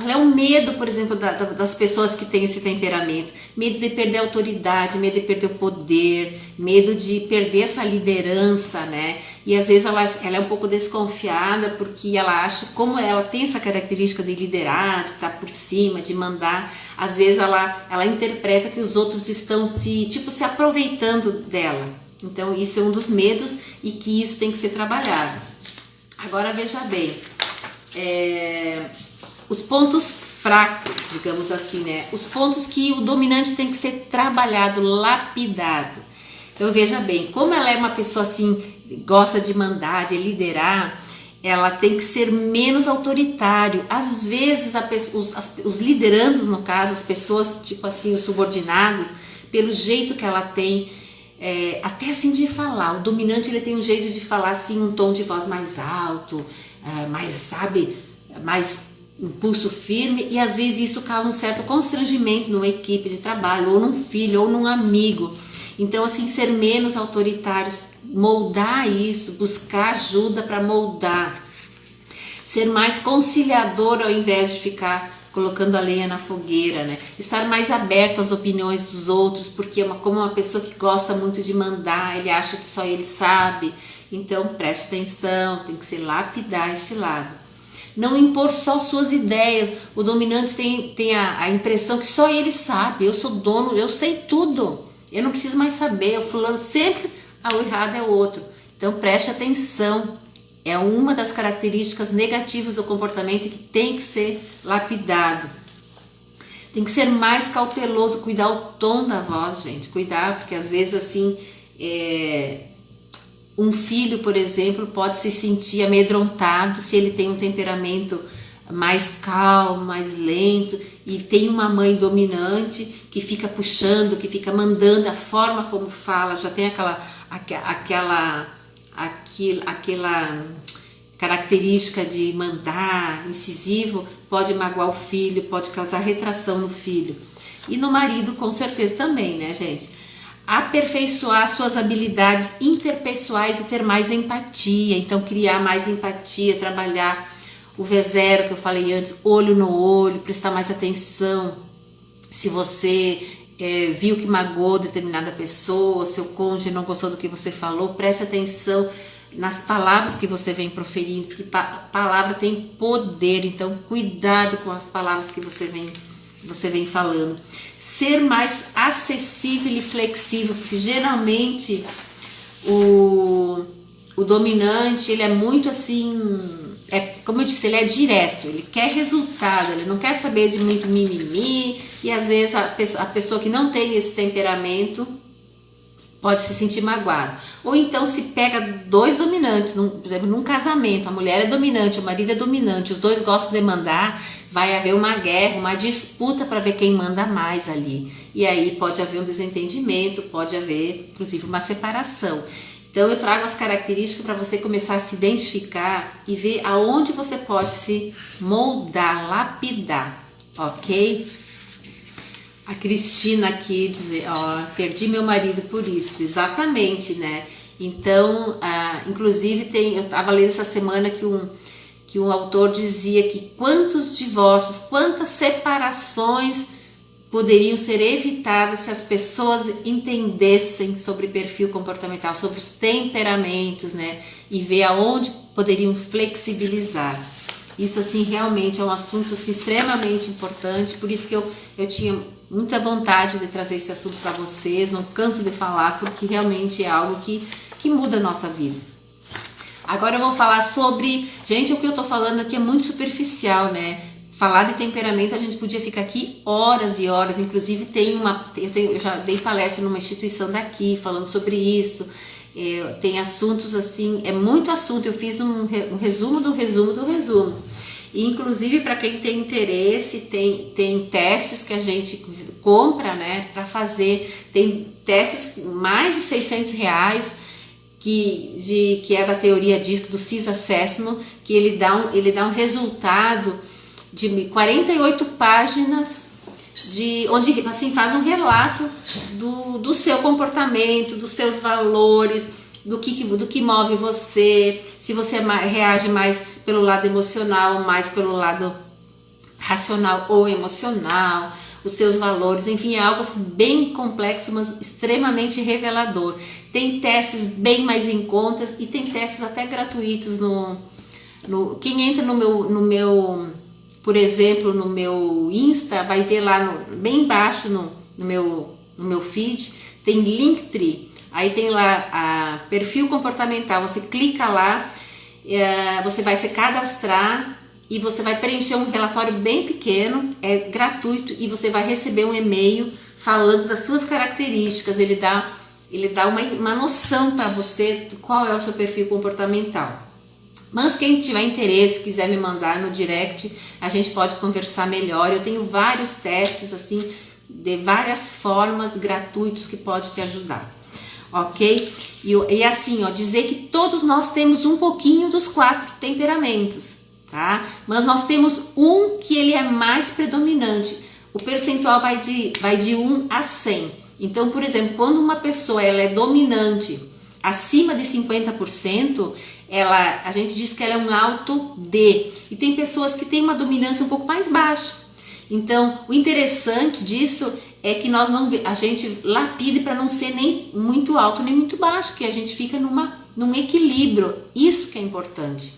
Qual é o medo, por exemplo, das pessoas que têm esse temperamento? Medo de perder a autoridade, medo de perder o poder, medo de perder essa liderança, né? E às vezes ela é um pouco desconfiada porque ela acha, como ela tem essa característica de liderar, de estar por cima, de mandar, às vezes ela interpreta que os outros estão se aproveitando dela. Então isso é um dos medos e que isso tem que ser trabalhado. Agora veja bem, os pontos fracos, digamos assim, né? Os pontos que o dominante tem que ser trabalhado, lapidado. Então veja bem, como ela é uma pessoa assim, gosta de mandar, de liderar, ela tem que ser menos autoritário. Às vezes os liderandos, no caso, as pessoas tipo assim, os subordinados, pelo jeito que ela tem, até assim de falar, o dominante ele tem um jeito de falar assim, um tom de voz mais alto, mais, sabe, mais impulso firme, e às vezes isso causa um certo constrangimento numa equipe de trabalho, ou num filho, ou num amigo. Então assim, ser menos autoritários, moldar isso, buscar ajuda para moldar, ser mais conciliador ao invés de ficar colocando a lenha na fogueira, né? Estar mais aberto às opiniões dos outros, porque como uma pessoa que gosta muito de mandar, ele acha que só ele sabe. Então preste atenção, tem que ser lapidar este lado. Não impor só suas ideias. O dominante tem a impressão que só ele sabe. Eu sou dono, eu sei tudo. Eu não preciso mais saber. O fulano sempre, o errado é o outro. Então preste atenção. É uma das características negativas do comportamento que tem que ser lapidado. Tem que ser mais cauteloso, cuidar o tom da voz, gente. Cuidar, porque às vezes assim, um filho, por exemplo, pode se sentir amedrontado se ele tem um temperamento mais calmo, mais lento, e tem uma mãe dominante que fica puxando, que fica mandando, a forma como fala, já tem aquela característica de mandar, incisivo, pode magoar o filho, pode causar retração no filho. E no marido, com certeza também, né, gente? Aperfeiçoar suas habilidades interpessoais e ter mais empatia. Então, criar mais empatia, trabalhar o V0 que eu falei antes, olho no olho, prestar mais atenção. Se você viu que magoou determinada pessoa, seu cônjuge não gostou do que você falou, preste atenção nas palavras que você vem proferindo, porque palavra tem poder, então cuidado com as palavras que você vem falando. Ser mais acessível e flexível, porque geralmente o dominante, ele é muito assim, como eu disse, ele é direto, ele quer resultado, ele não quer saber de muito mimimi, e às vezes a pessoa que não tem esse temperamento pode se sentir magoado. Ou então se pega dois dominantes, por exemplo, num casamento, a mulher é dominante, o marido é dominante, os dois gostam de mandar, vai haver uma guerra, uma disputa para ver quem manda mais ali. E aí pode haver um desentendimento, pode haver inclusive uma separação. Então eu trago as características para você começar a se identificar e ver aonde você pode se moldar, lapidar, ok? A Cristina aqui diz, perdi meu marido por isso, exatamente, né? Então, inclusive eu estava lendo essa semana que um autor dizia que quantos divórcios, quantas separações poderiam ser evitadas se as pessoas entendessem sobre perfil comportamental, sobre os temperamentos, né? E ver aonde poderiam flexibilizar. Isso, assim, realmente é um assunto assim, extremamente importante, por isso que eu tinha muita vontade de trazer esse assunto para vocês, não canso de falar, porque realmente é algo que muda a nossa vida. Agora eu vou falar sobre... Gente, o que eu tô falando aqui é muito superficial, né? Falar de temperamento, a gente podia ficar aqui horas e horas, inclusive eu já dei palestra numa instituição daqui, falando sobre isso. Tem assuntos assim, é muito assunto, eu fiz um resumo do resumo do resumo. E, inclusive, para quem tem interesse, tem testes que a gente compra, né, para fazer. Tem testes mais de R$600 que é da teoria DISC, do CIS Assessment, que ele dá um resultado de 48 páginas onde assim faz um relato do seu comportamento, dos seus valores, do que move você, se você reage mais pelo lado emocional, mais pelo lado racional ou emocional, os seus valores, enfim, é algo assim, bem complexo, mas extremamente revelador. Tem testes bem mais em contas e tem testes até gratuitos quem entra no meu, por exemplo, no meu Insta, vai ver lá bem embaixo no meu feed, tem Linktree, aí tem lá perfil comportamental, você clica lá, você vai se cadastrar e você vai preencher um relatório bem pequeno, é gratuito, e você vai receber um e-mail falando das suas características. Ele dá uma noção para você de qual é o seu perfil comportamental. Mas quem tiver interesse, quiser me mandar no direct, a gente pode conversar melhor. Eu tenho vários testes assim, de várias formas, gratuitos, que pode te ajudar, ok? E assim, dizer que todos nós temos um pouquinho dos 4 temperamentos, tá? Mas nós temos um que ele é mais predominante. O percentual vai de 1 a 100. Então, por exemplo, quando uma pessoa ela é dominante acima de 50%, a gente diz que ela é um alto D. E tem pessoas que têm uma dominância um pouco mais baixa. Então, o interessante disso é que a gente lapide para não ser nem muito alto nem muito baixo, que a gente fica num equilíbrio. Isso que é importante.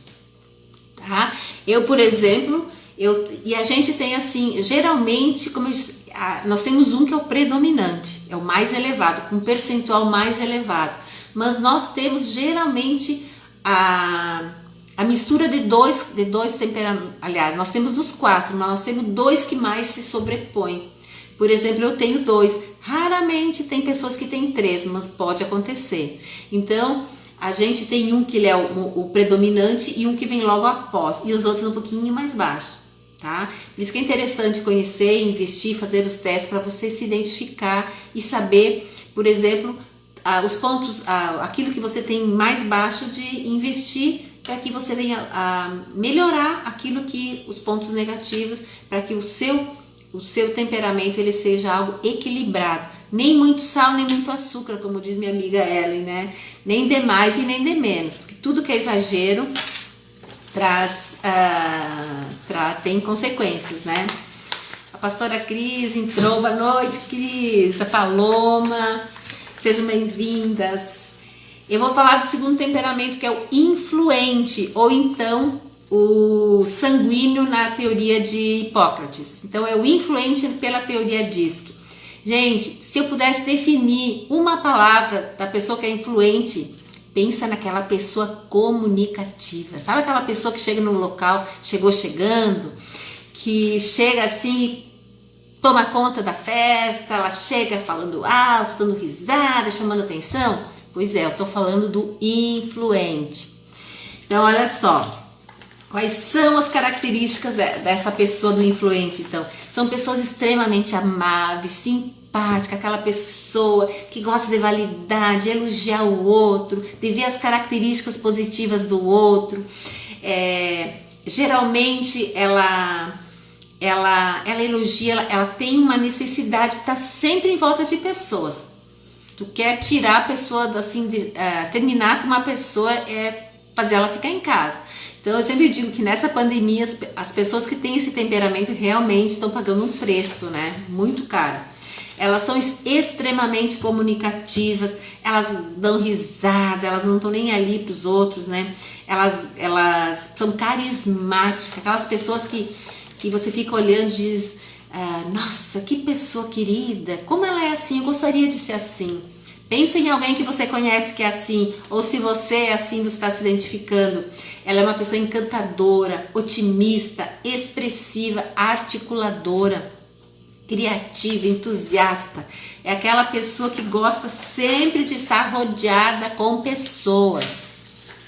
Tá? Eu, por exemplo, e a gente tem assim, geralmente, como eu disse, nós temos um que é o predominante, é o mais elevado, com um percentual mais elevado, mas nós temos geralmente a mistura de dois temperamentos. Aliás, nós temos dos 4, mas nós temos 2 que mais se sobrepõem. Por exemplo, eu tenho 2, raramente tem pessoas que têm 3, mas pode acontecer. Então, a gente tem um que ele é o predominante e um que vem logo após, e os outros um pouquinho mais baixo, tá? Por isso que é interessante conhecer, investir, fazer os testes para você se identificar e saber, por exemplo, os pontos, aquilo que você tem mais baixo, de investir para que você venha a melhorar os pontos negativos, para que o seu temperamento ele seja algo equilibrado. Nem muito sal, nem muito açúcar, como diz minha amiga Ellen, né? Nem de mais e nem de menos, porque tudo que é exagero tem consequências, né? A pastora Cris entrou, boa noite, Cris, a Paloma, sejam bem-vindas. Eu vou falar do segundo temperamento, que é o influente, ou então o sanguíneo na teoria de Hipócrates. Então é o influente pela teoria DISC. Gente, se eu pudesse definir uma palavra da pessoa que é influente, pensa naquela pessoa comunicativa. Sabe aquela pessoa que chega no local, chegando, que chega assim, toma conta da festa, ela chega falando alto, dando risada, chamando atenção? Pois é, eu tô falando do influente. Então, olha só, quais são as características dessa pessoa do influente? Então, são pessoas extremamente amáveis, simpáticas, aquela pessoa que gosta de validar, de elogiar o outro, de ver as características positivas do outro. Geralmente ela elogia, ela tem uma necessidade de estar sempre em volta de pessoas. Tu quer tirar a pessoa, assim, terminar com uma pessoa, fazer ela ficar em casa. Então eu sempre digo que nessa pandemia as pessoas que têm esse temperamento realmente estão pagando um preço, né? Muito caro. Elas são extremamente comunicativas, elas dão risada, elas não estão nem ali para os outros, né? Elas são carismáticas, aquelas pessoas que você fica olhando e diz, nossa, que pessoa querida, como ela é assim, eu gostaria de ser assim. Pensa em alguém que você conhece que é assim, ou se você é assim, você está se identificando. Ela é uma pessoa encantadora, otimista, expressiva, articuladora, criativa, entusiasta. É aquela pessoa que gosta sempre de estar rodeada com pessoas,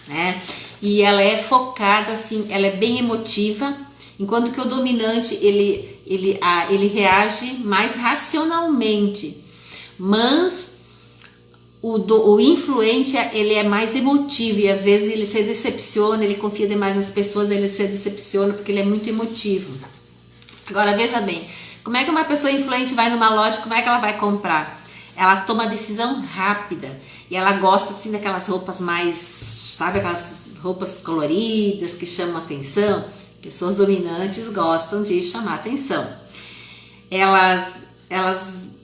né? E ela é focada, assim, ela é bem emotiva, enquanto que o dominante, ele reage mais racionalmente. Mas o influente, ele é mais emotivo e às vezes ele se decepciona, ele confia demais nas pessoas, ele se decepciona porque ele é muito emotivo. Agora veja bem, como é que uma pessoa influente vai numa loja, como é que ela vai comprar? Ela toma decisão rápida e ela gosta assim daquelas roupas mais, sabe, aquelas roupas coloridas que chamam atenção. Pessoas dominantes gostam de chamar atenção.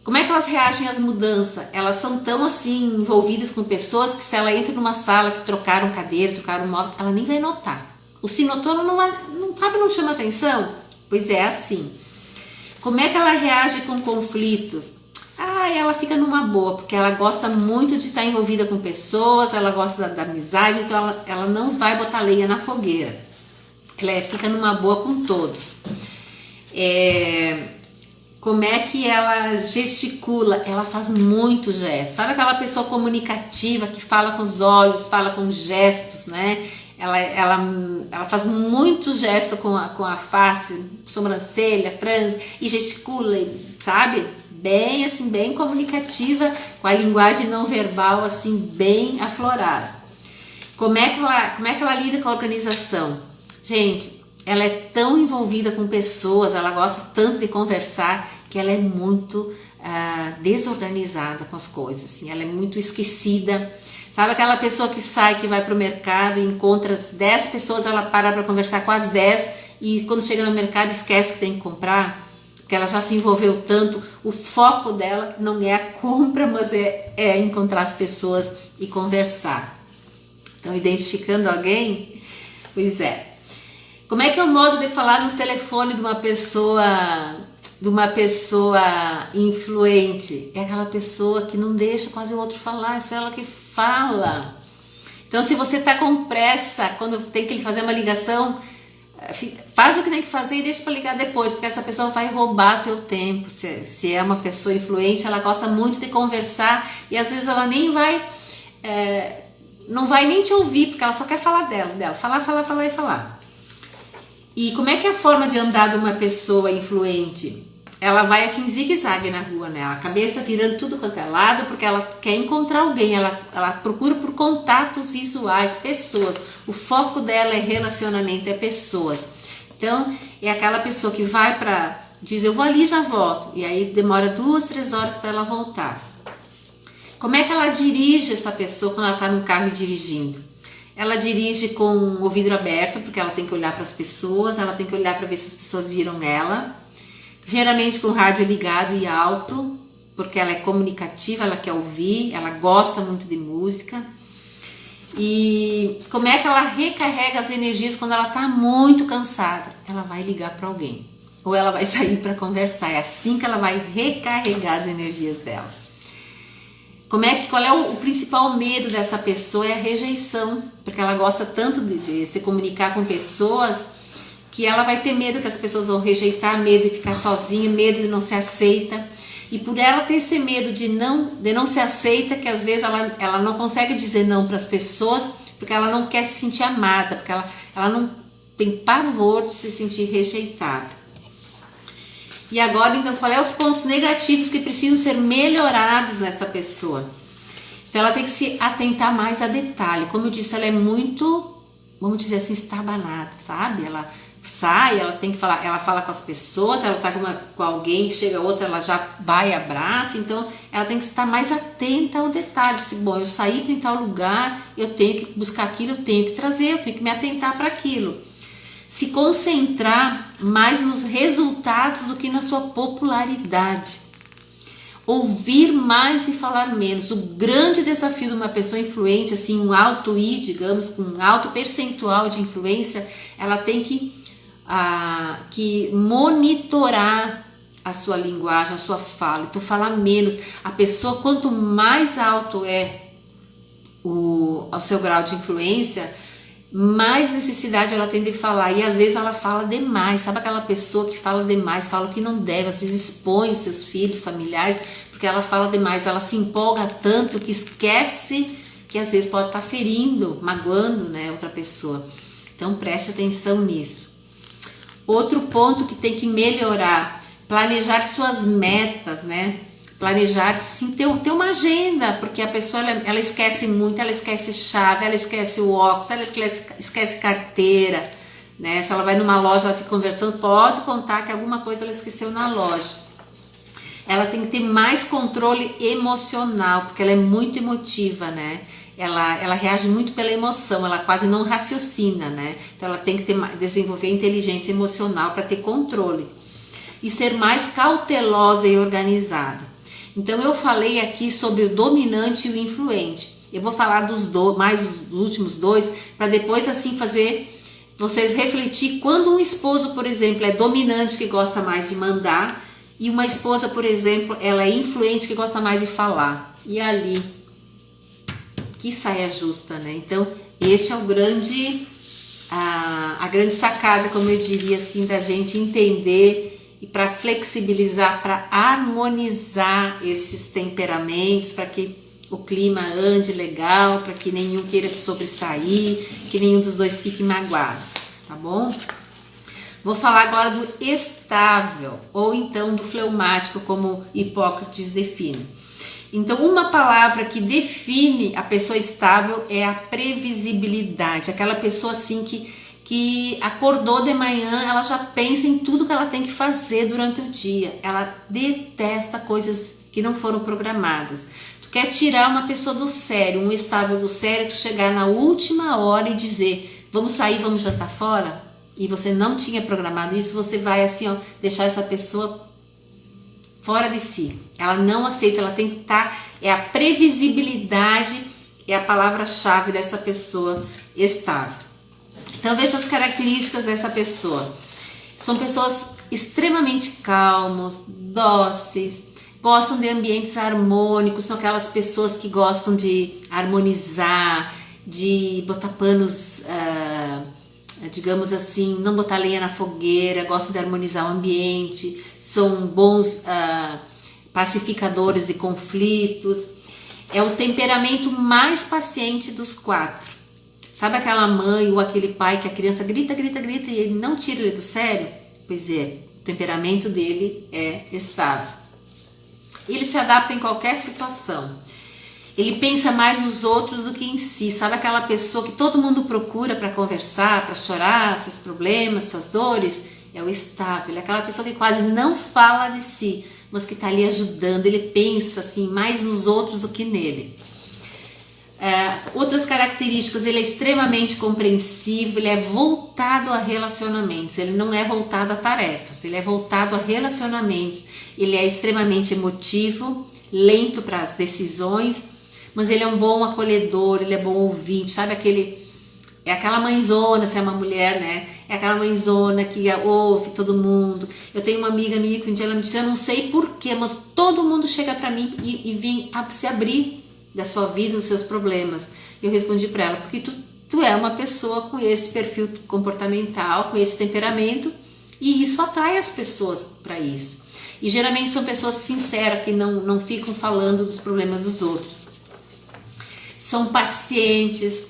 Como é que elas reagem às mudanças? Elas são tão assim envolvidas com pessoas que se ela entra numa sala que trocaram cadeira, trocaram móvel, ela nem vai notar. O se notou, ela não chama atenção? Pois é assim. Como é que ela reage com conflitos? Ela fica numa boa, porque ela gosta muito de estar envolvida com pessoas, ela gosta da amizade, então ela não vai botar lenha na fogueira. Ela fica numa boa com todos. Como é que ela gesticula? Ela faz muito gesto. Sabe aquela pessoa comunicativa que fala com os olhos, fala com gestos, né? Ela faz muito gesto com a face, sobrancelha, franze, e gesticula, sabe? Bem assim, bem comunicativa, com a linguagem não verbal assim, bem aflorada. Como é que ela lida com a organização? Gente, ela é tão envolvida com pessoas, ela gosta tanto de conversar, que ela é muito desorganizada com as coisas, assim, ela é muito esquecida. Sabe aquela pessoa que sai, que vai para o mercado e encontra 10 pessoas, ela para conversar com as 10 e quando chega no mercado esquece que tem que comprar, porque ela já se envolveu tanto. O foco dela não é a compra, mas é encontrar as pessoas e conversar. Então, identificando alguém? Pois é. Como é que é o modo de falar no telefone de uma pessoa influente? É aquela pessoa que não deixa quase o outro falar, é só ela que fala. Então, se você está com pressa, quando tem que fazer uma ligação, faz o que tem que fazer e deixa para ligar depois, porque essa pessoa vai roubar teu tempo. Se é uma pessoa influente, ela gosta muito de conversar e às vezes ela nem vai, não vai nem te ouvir, porque ela só quer falar dela, falar. E como é que é a forma de andar de uma pessoa influente? Ela vai assim zigue-zague na rua, né? A cabeça virando tudo quanto é lado, porque ela quer encontrar alguém, ela procura por contatos visuais, pessoas. O foco dela é relacionamento, é pessoas. Então, é aquela pessoa que vai diz, eu vou ali e já volto. E aí demora 2, 3 horas para ela voltar. Como é que ela dirige essa pessoa quando ela está no carro dirigindo? Ela dirige com o vidro aberto, porque ela tem que olhar para as pessoas, ela tem que olhar para ver se as pessoas viram ela. Geralmente com o rádio ligado e alto, porque ela é comunicativa, ela quer ouvir, ela gosta muito de música. E como é que ela recarrega as energias quando ela está muito cansada? Ela vai ligar para alguém, ou ela vai sair para conversar. É assim que ela vai recarregar as energias dela. Qual é o principal medo dessa pessoa? É a rejeição, porque ela gosta tanto de se comunicar com pessoas que ela vai ter medo que as pessoas vão rejeitar, medo de ficar sozinha, medo de não ser aceita. E por ela ter esse medo de não ser aceita, que às vezes ela não consegue dizer não para as pessoas, porque ela não quer se sentir amada, porque ela não tem pavor de se sentir rejeitada. E agora, então, qual é os pontos negativos que precisam ser melhorados nessa pessoa? Então, ela tem que se atentar mais a detalhe. Como eu disse, ela é muito, vamos dizer assim, estabanada, sabe? Ela sai, ela tem que falar, ela fala com as pessoas, ela tá com alguém, chega outra, ela já vai e abraça. Então, ela tem que estar mais atenta ao detalhe. Se, bom, eu saí para em tal lugar, eu tenho que buscar aquilo, eu tenho que trazer, eu tenho que me atentar para aquilo. Se concentrar mais nos resultados do que na sua popularidade. Ouvir mais e falar menos. O grande desafio de uma pessoa influente, assim, um alto I, digamos, com um alto percentual de influência, ela tem que monitorar a sua linguagem, a sua fala. Então, falar menos. A pessoa, quanto mais alto é o seu grau de influência, mais necessidade ela tem de falar, e às vezes ela fala demais. Sabe aquela pessoa que fala demais, fala o que não deve, às vezes expõe os seus filhos, familiares, porque ela fala demais, ela se empolga tanto que esquece que às vezes pode estar ferindo, magoando, né, outra pessoa. Então preste atenção nisso. Outro ponto que tem que melhorar, planejar suas metas, né? Planejar, sim, ter uma agenda, porque a pessoa ela esquece muito, ela esquece chave, ela esquece o óculos, ela esquece carteira, né? Se ela vai numa loja, ela fica conversando, pode contar que alguma coisa ela esqueceu na loja. Ela tem que ter mais controle emocional, porque ela é muito emotiva, né? ela reage muito pela emoção, ela quase não raciocina, né? Então ela tem que desenvolver inteligência emocional para ter controle e ser mais cautelosa e organizada. Então eu falei aqui sobre o dominante e o influente. Eu vou falar dos últimos dois, para depois assim fazer vocês refletir quando um esposo, por exemplo, é dominante, que gosta mais de mandar, e uma esposa, por exemplo, ela é influente, que gosta mais de falar. E ali, que saia justa, né? Então, este é o a grande sacada, como eu diria assim, da gente entender e para flexibilizar, para harmonizar esses temperamentos, para que o clima ande legal, para que nenhum queira se sobressair, que nenhum dos dois fique magoados, tá bom? Vou falar agora do estável, ou então do fleumático, como Hipócrates define. Então, uma palavra que define a pessoa estável é a previsibilidade, aquela pessoa assim que acordou de manhã, ela já pensa em tudo que ela tem que fazer durante o dia, ela detesta coisas que não foram programadas. Tu quer tirar uma pessoa do sério, um estável do sério, tu chegar na última hora e dizer, vamos sair, vamos jantar fora? E você não tinha programado isso, você vai assim, ó, deixar essa pessoa fora de si. Ela não aceita, ela tem que estar, é a previsibilidade, é a palavra-chave dessa pessoa estável. Então veja as características dessa pessoa. São pessoas extremamente calmos, dóceis, gostam de ambientes harmônicos, são aquelas pessoas que gostam de harmonizar, de botar panos, digamos assim, não botar lenha na fogueira, gostam de harmonizar o ambiente, são bons pacificadores de conflitos. É o temperamento mais paciente dos quatro. Sabe aquela mãe ou aquele pai que a criança grita, grita, grita e ele não tira ele do sério? Pois é, o temperamento dele é estável. Ele se adapta em qualquer situação. Ele pensa mais nos outros do que em si. Sabe aquela pessoa que todo mundo procura para conversar, para chorar, seus problemas, suas dores? É o estável. É aquela pessoa que quase não fala de si, mas que está ali ajudando. Ele pensa assim mais nos outros do que nele. Outras características, ele é extremamente compreensivo, ele é voltado a relacionamentos, ele não é voltado a tarefas, ele é voltado a relacionamentos, ele é extremamente emotivo, lento para as decisões, mas ele é um bom acolhedor, ele é bom ouvinte, sabe é aquela mãezona, se é uma mulher, né? É aquela mãezona que ouve todo mundo. Eu tenho uma amiga minha que um dia ela me disse, eu não sei porquê, mas todo mundo chega para mim e vem se abrir da sua vida, dos seus problemas. Eu respondi para ela, porque tu é uma pessoa com esse perfil comportamental, com esse temperamento, e isso atrai as pessoas para isso. E geralmente são pessoas sinceras, que não ficam falando dos problemas dos outros. São pacientes,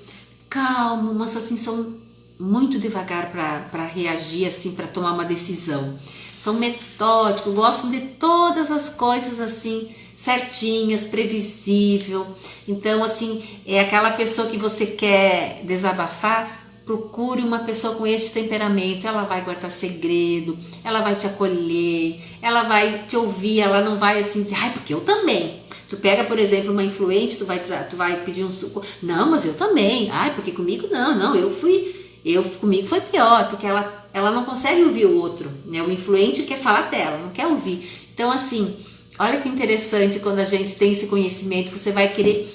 calmos, mas assim, são muito devagar para reagir, assim, para tomar uma decisão. São metódicos, gostam de todas as coisas assim, certinhas, previsível. Então, assim, é aquela pessoa que você quer desabafar, procure uma pessoa com esse temperamento. Ela vai guardar segredo, ela vai te acolher, ela vai te ouvir, ela não vai assim dizer, ai, porque eu também. Tu pega, por exemplo, uma influente, tu vai pedir um suco, não, mas eu também, ai, porque comigo não, comigo foi pior, porque ela não consegue ouvir o outro, né? O influente quer falar dela, não quer ouvir. Então, assim, olha que interessante, quando a gente tem esse conhecimento, você vai querer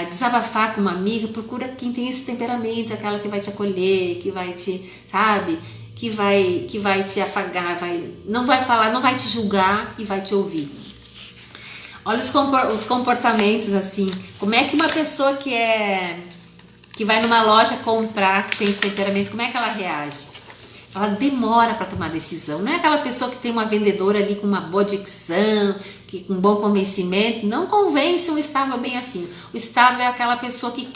desabafar com uma amiga, procura quem tem esse temperamento, aquela que vai te acolher, que vai te, sabe, que vai te afagar, não vai falar, não vai te julgar e vai te ouvir. Olha os comportamentos, assim, como é que uma pessoa que vai numa loja comprar, que tem esse temperamento, como é que ela reage? Ela demora para tomar decisão. Não é aquela pessoa que tem uma vendedora ali com uma boa dicção, com um bom convencimento. Não convence um estável bem assim. O estável é aquela pessoa que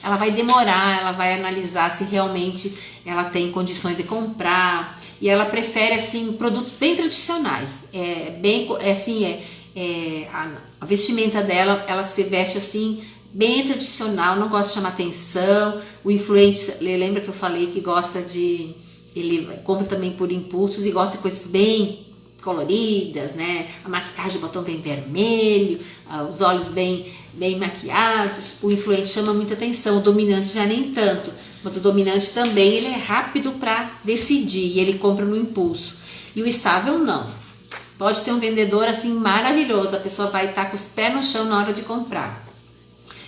ela vai demorar, ela vai analisar se realmente ela tem condições de comprar. E ela prefere assim produtos bem tradicionais. A vestimenta dela, ela se veste assim bem tradicional, não gosta de chamar atenção. O influente, lembra que eu falei que gosta ele compra também por impulsos e gosta de coisas bem coloridas, né? A maquiagem, o batom bem vermelho, os olhos bem bem maquiados, o influente chama muita atenção, o dominante já nem tanto, mas o dominante também ele é rápido para decidir, ele compra no impulso. E o estável não. Pode ter um vendedor assim maravilhoso, a pessoa vai estar com os pés no chão na hora de comprar.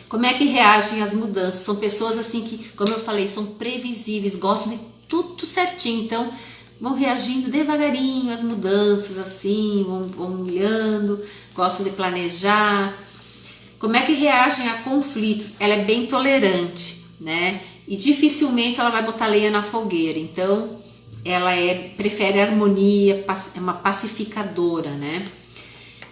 Como é que reagem às mudanças? São pessoas assim que, como eu falei, são previsíveis, gostam de tudo certinho, então vão reagindo devagarinho às mudanças, assim, vão olhando, gostam de planejar. Como é que reagem a conflitos? Ela é bem tolerante, né? E dificilmente ela vai botar lenha na fogueira, então ela prefere harmonia, é uma pacificadora, né?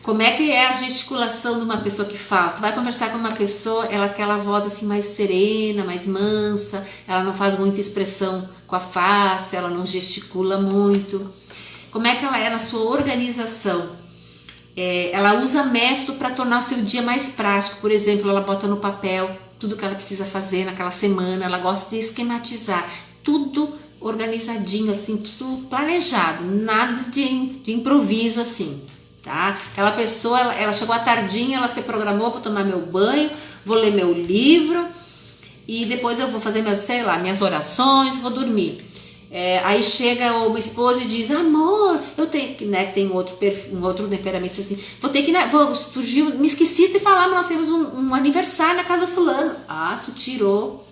Como é que é a gesticulação de uma pessoa que fala? Tu vai conversar com uma pessoa, ela tem aquela voz assim mais serena, mais mansa, ela não faz muita expressão com a face, ela não gesticula muito. Como é que ela é na sua organização? Ela usa método para tornar o seu dia mais prático. Por exemplo, ela bota no papel tudo que ela precisa fazer naquela semana, ela gosta de esquematizar, tudo organizadinho assim, tudo planejado, nada de improviso assim. Tá? Aquela pessoa, ela chegou à tardinha, ela se programou, vou tomar meu banho, vou ler meu livro e depois eu vou fazer minhas orações, vou dormir. Aí chega uma esposa e diz, amor, eu tenho que, né, tem um outro temperamento assim, me esqueci de falar, mas nós temos um aniversário na casa do fulano. Tu tirou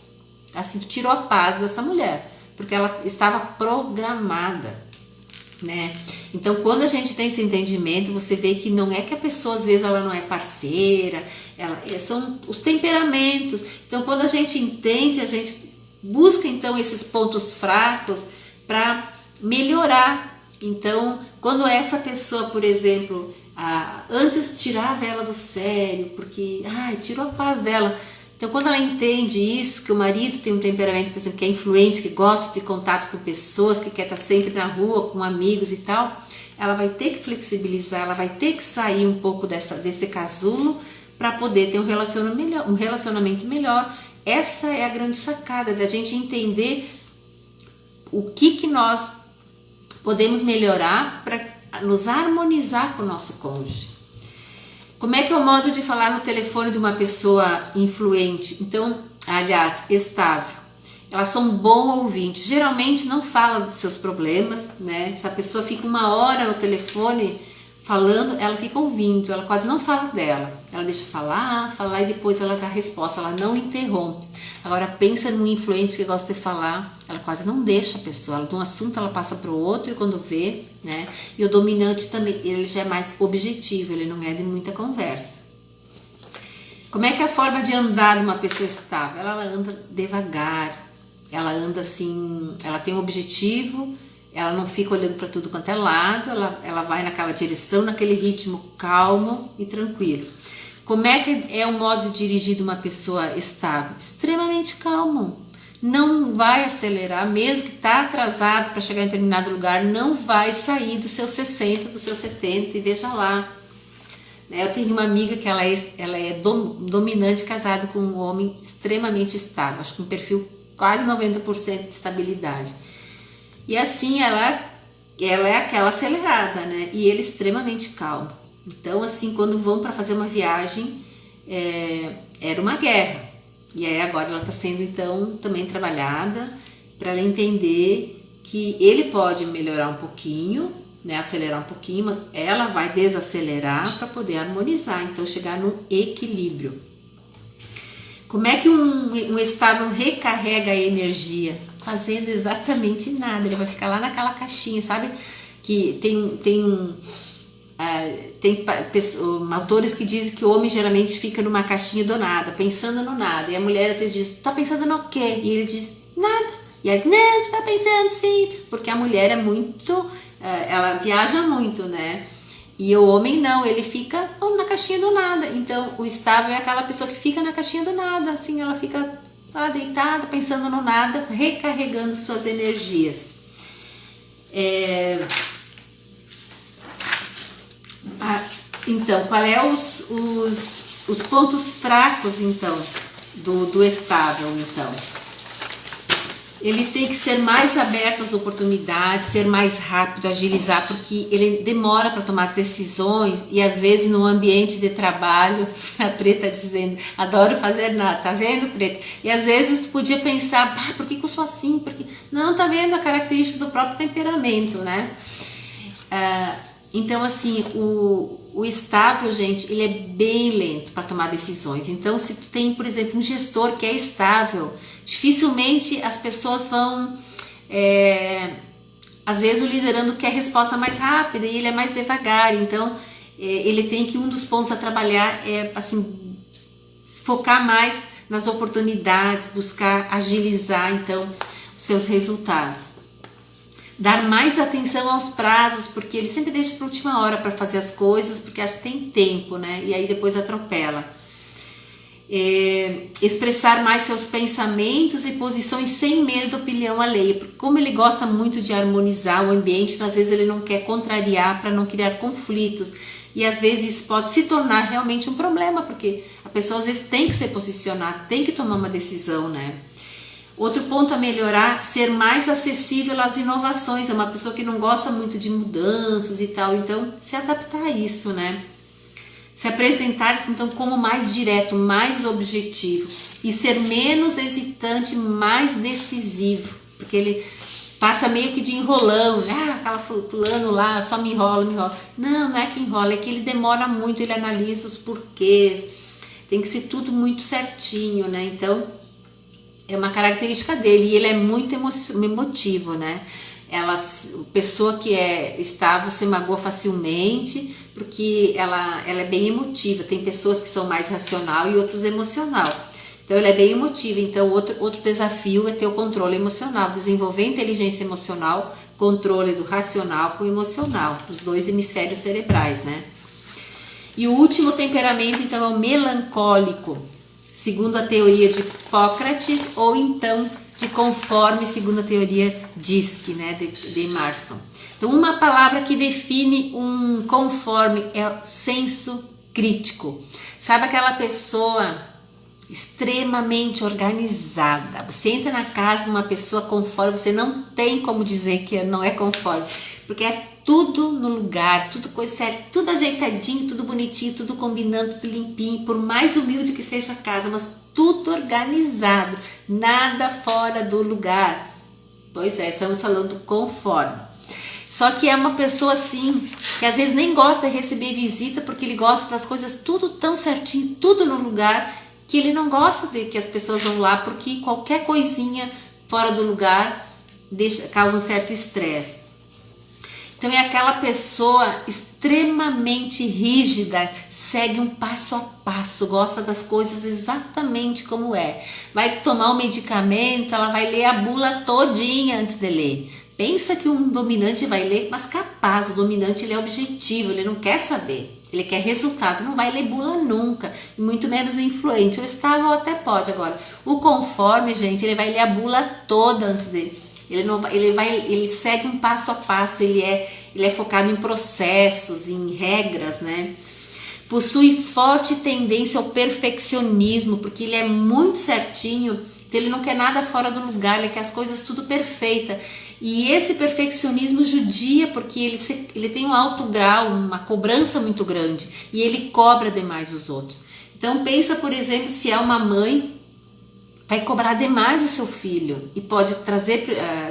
a paz dessa mulher, porque ela estava programada, né? Então, quando a gente tem esse entendimento, você vê que não é que a pessoa às vezes ela não é parceira, são os temperamentos. Então, quando a gente entende, a gente busca então esses pontos fracos para melhorar. Então, quando essa pessoa, por exemplo, antes tirava ela do sério, porque tirou a paz dela. Então, quando ela entende isso, que o marido tem um temperamento, por exemplo, que é influente, que gosta de contato com pessoas, que quer estar sempre na rua, com amigos e tal, ela vai ter que flexibilizar, ela vai ter que sair um pouco desse casulo para poder ter um relacionamento melhor. Essa é a grande sacada da gente entender o que nós podemos melhorar para nos harmonizar com o nosso cônjuge. Como é que é o modo de falar no telefone de uma pessoa influente? Então, aliás, estável. Elas são bons ouvintes. Geralmente não fala dos seus problemas, né? Se a pessoa fica 1 hora no telefone falando, ela fica ouvindo, ela quase não fala dela. Ela deixa falar e depois ela dá a resposta, ela não interrompe. Agora pensa num influente que gosta de falar, ela quase não deixa a pessoa, de um assunto ela passa para o outro e quando vê, né? E o dominante também, ele já é mais objetivo, ele não é de muita conversa. Como é que é a forma de andar de uma pessoa estável? Ela anda devagar, ela anda assim, ela tem um objetivo, ela não fica olhando para tudo quanto é lado, ela vai naquela direção, naquele ritmo calmo e tranquilo. Como é que é o modo de dirigir de uma pessoa estável? Extremamente calmo. Não vai acelerar, mesmo que está atrasado para chegar em determinado lugar, não vai sair dos seus 60, dos seus 70 e veja lá. Eu tenho uma amiga que ela é dominante, casada com um homem extremamente estável, acho que um perfil quase 90% de estabilidade. E assim ela é aquela acelerada, né? E ele extremamente calmo. Então, assim, quando vão para fazer uma viagem, era uma guerra. E aí agora ela está sendo, então, também trabalhada para ela entender que ele pode melhorar um pouquinho, né? Acelerar um pouquinho, mas ela vai desacelerar para poder harmonizar, então chegar no equilíbrio. Como é que um estável recarrega a energia? Fazendo exatamente nada, ele vai ficar lá naquela caixinha, sabe? Que tem autores que dizem que o homem geralmente fica numa caixinha do nada, pensando no nada, e a mulher às vezes diz, tá pensando no quê? E ele diz, nada, e ela diz, não, você tá pensando sim, porque a mulher é muito, ela viaja muito, né? E o homem não, ele fica na caixinha do nada. Então o estável é aquela pessoa que fica na caixinha do nada, assim, ela fica lá deitada, pensando no nada, recarregando suas energias. Então, qual é os pontos fracos, então, do estável, então? ele tem que ser mais aberto às oportunidades, ser mais rápido, agilizar, porque ele demora para tomar as decisões e às vezes no ambiente de trabalho, a Preta dizendo, adoro fazer nada, tá vendo, Preta? E às vezes tu podia pensar, por que eu sou assim? Porque... Não, tá vendo a característica do próprio temperamento, né? Então assim, o estável, gente, ele é bem lento para tomar decisões. Então se tem, por exemplo, um gestor que é estável, dificilmente as pessoas vão, às vezes o liderando quer resposta mais rápida e ele é mais devagar, então ele tem que, um dos pontos a trabalhar é assim, focar mais nas oportunidades, buscar agilizar então os seus resultados. Dar mais atenção aos prazos, porque ele sempre deixa para a última hora para fazer as coisas, porque acha que tem tempo, né? E aí depois atropela. Expressar mais seus pensamentos e posições sem medo da opinião alheia, porque como ele gosta muito de harmonizar o ambiente, então às vezes ele não quer contrariar para não criar conflitos, e às vezes isso pode se tornar realmente um problema, porque a pessoa às vezes tem que se posicionar, tem que tomar uma decisão, né? Outro ponto a melhorar, ser mais acessível às inovações. É uma pessoa que não gosta muito de mudanças e tal, então se adaptar a isso, né? Se apresentar então como mais direto, mais objetivo e ser menos hesitante, mais decisivo, porque ele passa meio que de enrolão, né? Aquela fulano lá só me enrola, me enrola. Não, não é que enrola, é que ele demora muito, ele analisa os porquês, tem que ser tudo muito certinho, né? Então é uma característica dele e ele é muito emotivo, né? Pessoa que é estável se magoa facilmente porque ela é bem emotiva. Tem pessoas que são mais racional e outros emocional. Então ele é bem emotivo. Então outro desafio é ter o controle emocional, desenvolver inteligência emocional, controle do racional com o emocional, os dois hemisférios cerebrais, né? E o último temperamento então é o melancólico, segundo a teoria de Hipócrates, ou então de conforme, segundo a teoria DISC, né, de Marston. Então, uma palavra que define um conforme é o senso crítico. Sabe aquela pessoa extremamente organizada? Você entra na casa de uma pessoa conforme, você não tem como dizer que não é conforme, porque é tudo no lugar, tudo coisa certa, tudo ajeitadinho, tudo bonitinho, tudo combinando, tudo limpinho, por mais humilde que seja a casa, mas tudo organizado, nada fora do lugar. Pois é, estamos falando conforme. Só que é uma pessoa assim, que às vezes nem gosta de receber visita, porque ele gosta das coisas tudo tão certinho, tudo no lugar, que ele não gosta de que as pessoas vão lá, porque qualquer coisinha fora do lugar causa um certo estresse. Então é aquela pessoa extremamente rígida, segue um passo a passo, gosta das coisas exatamente como é. Vai tomar um medicamento, ela vai ler a bula todinha antes de ler. Pensa que um dominante vai ler, mas capaz, o dominante ele é objetivo, ele não quer saber, ele quer resultado, não vai ler bula nunca, e muito menos o influente. O estável até pode, agora o conforme, gente, ele vai ler a bula toda antes dele. Ele segue um passo a passo, ele é focado em processos, em regras, né? Possui forte tendência ao perfeccionismo, porque ele é muito certinho, então ele não quer nada fora do lugar, ele quer as coisas tudo perfeita. E esse perfeccionismo judia, porque ele tem um alto grau, uma cobrança muito grande, e ele cobra demais os outros. Então pensa, por exemplo, se é uma mãe, vai cobrar demais o seu filho e pode trazer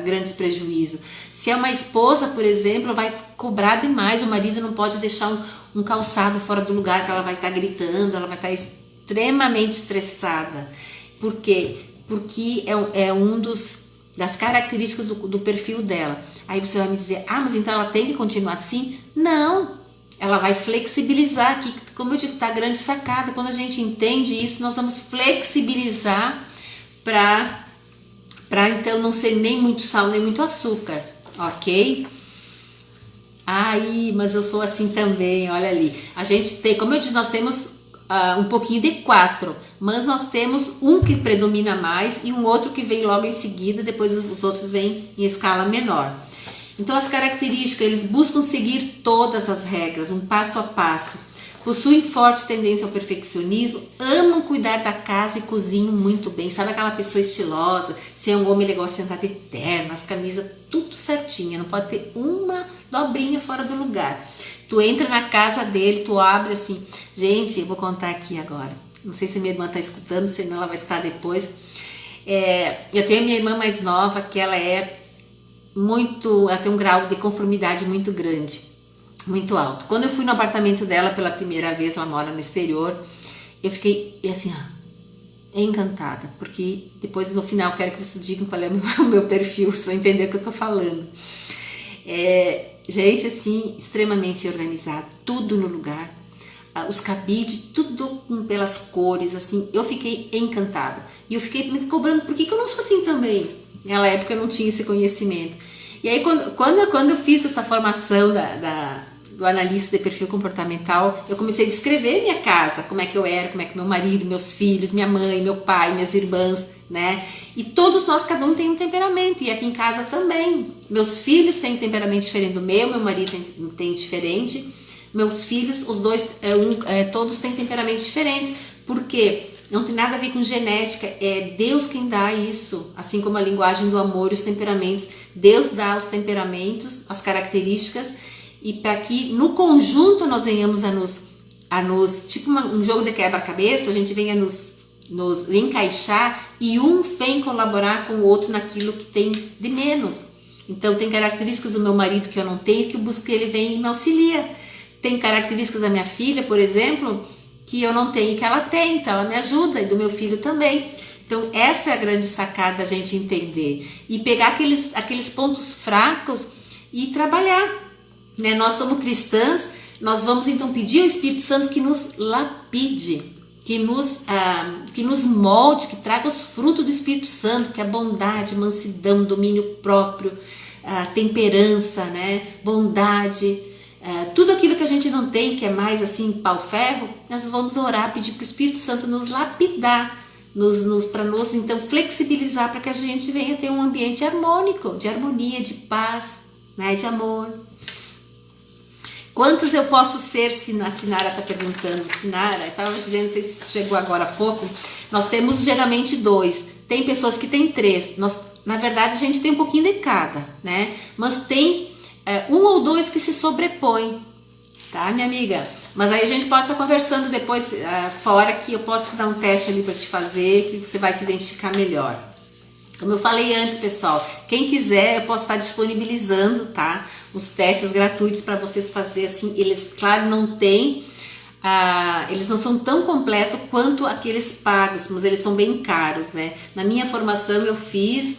grandes prejuízos. Se é uma esposa, por exemplo, vai cobrar demais, o marido não pode deixar um calçado fora do lugar, que ela vai estar gritando, ela vai estar extremamente estressada. Por quê? Porque é um das características do perfil dela. Aí você vai me dizer, mas então ela tem que continuar assim? Não, ela vai flexibilizar aqui, como eu digo, tá grande sacada. Quando a gente entende isso, nós vamos flexibilizar para então não ser nem muito sal, nem muito açúcar, ok? Mas eu sou assim também, olha ali. A gente tem, como eu disse, nós temos um pouquinho de 4, mas nós temos um que predomina mais e um outro que vem logo em seguida, depois os outros vêm em escala menor. Então as características, eles buscam seguir todas as regras, um passo a passo. possuem forte tendência ao perfeccionismo, amam cuidar da casa e cozinham muito bem. Sabe aquela pessoa estilosa? Se é um homem, ele gosta de andar de terno, as camisas, tudo certinha, não pode ter uma dobrinha fora do lugar. Tu entra na casa dele, tu abre assim. Gente, eu vou contar aqui agora. Não sei se minha irmã tá escutando, senão ela vai escutar depois. Eu tenho a minha irmã mais nova, que ela tem um grau de conformidade muito grande, muito alto. Quando eu fui no apartamento dela pela primeira vez, ela mora no exterior, eu fiquei assim, encantada, porque depois no final eu quero que vocês digam qual é o meu perfil, você vai entender o que eu tô falando. Gente, assim, extremamente organizado, tudo no lugar, os cabides, tudo pelas cores, assim, eu fiquei encantada. E eu fiquei me cobrando, por que eu não sou assim também? Naquela época eu não tinha esse conhecimento. E aí quando eu fiz essa formação do analista de perfil comportamental, eu comecei a descrever minha casa, como é que eu era, como é que meu marido, meus filhos, minha mãe, meu pai, minhas irmãs, né? E todos nós, cada um tem um temperamento, e aqui em casa também. Meus filhos têm um temperamento diferente do meu marido tem diferente. Meus filhos, os dois, todos têm temperamentos diferentes, porque não tem nada a ver com genética, é Deus quem dá isso, assim como a linguagem do amor e os temperamentos. Deus dá os temperamentos, as características, e para que no conjunto nós venhamos a nos tipo um jogo de quebra-cabeça, a gente venha nos encaixar e um vem colaborar com o outro naquilo que tem de menos. Então tem características do meu marido que eu não tenho, que eu busco, ele vem e me auxilia. Tem características da minha filha, por exemplo, que eu não tenho e que ela tem, então ela me ajuda, e do meu filho também. Então essa é a grande sacada, a gente entender e pegar aqueles pontos fracos e trabalhar, né? Nós como cristãs, nós vamos então pedir ao Espírito Santo que nos lapide, que nos molde, que traga os frutos do Espírito Santo, que é a bondade, mansidão, domínio próprio, temperança, né? Bondade, tudo aquilo que a gente não tem, que é mais assim pau-ferro, nós vamos orar, pedir para o Espírito Santo nos lapidar, para nos então flexibilizar, para que a gente venha ter um ambiente harmônico, de harmonia, de paz, né? De amor. Quantos eu posso ser? A Sinara está perguntando. Sinara, estava dizendo, não sei se chegou agora há pouco, nós temos geralmente 2, tem pessoas que têm 3, na verdade a gente tem um pouquinho de cada, né? Mas tem 1 ou 2 que se sobrepõem, tá, minha amiga? Mas aí a gente pode estar conversando depois fora, que eu posso te dar um teste ali para te fazer, que você vai se identificar melhor. Como eu falei antes, pessoal, quem quiser, eu posso estar disponibilizando, tá? Os testes gratuitos para vocês fazer, assim, eles, claro, não tem, eles não são tão completos quanto aqueles pagos, mas eles são bem caros, né? Na minha formação eu fiz,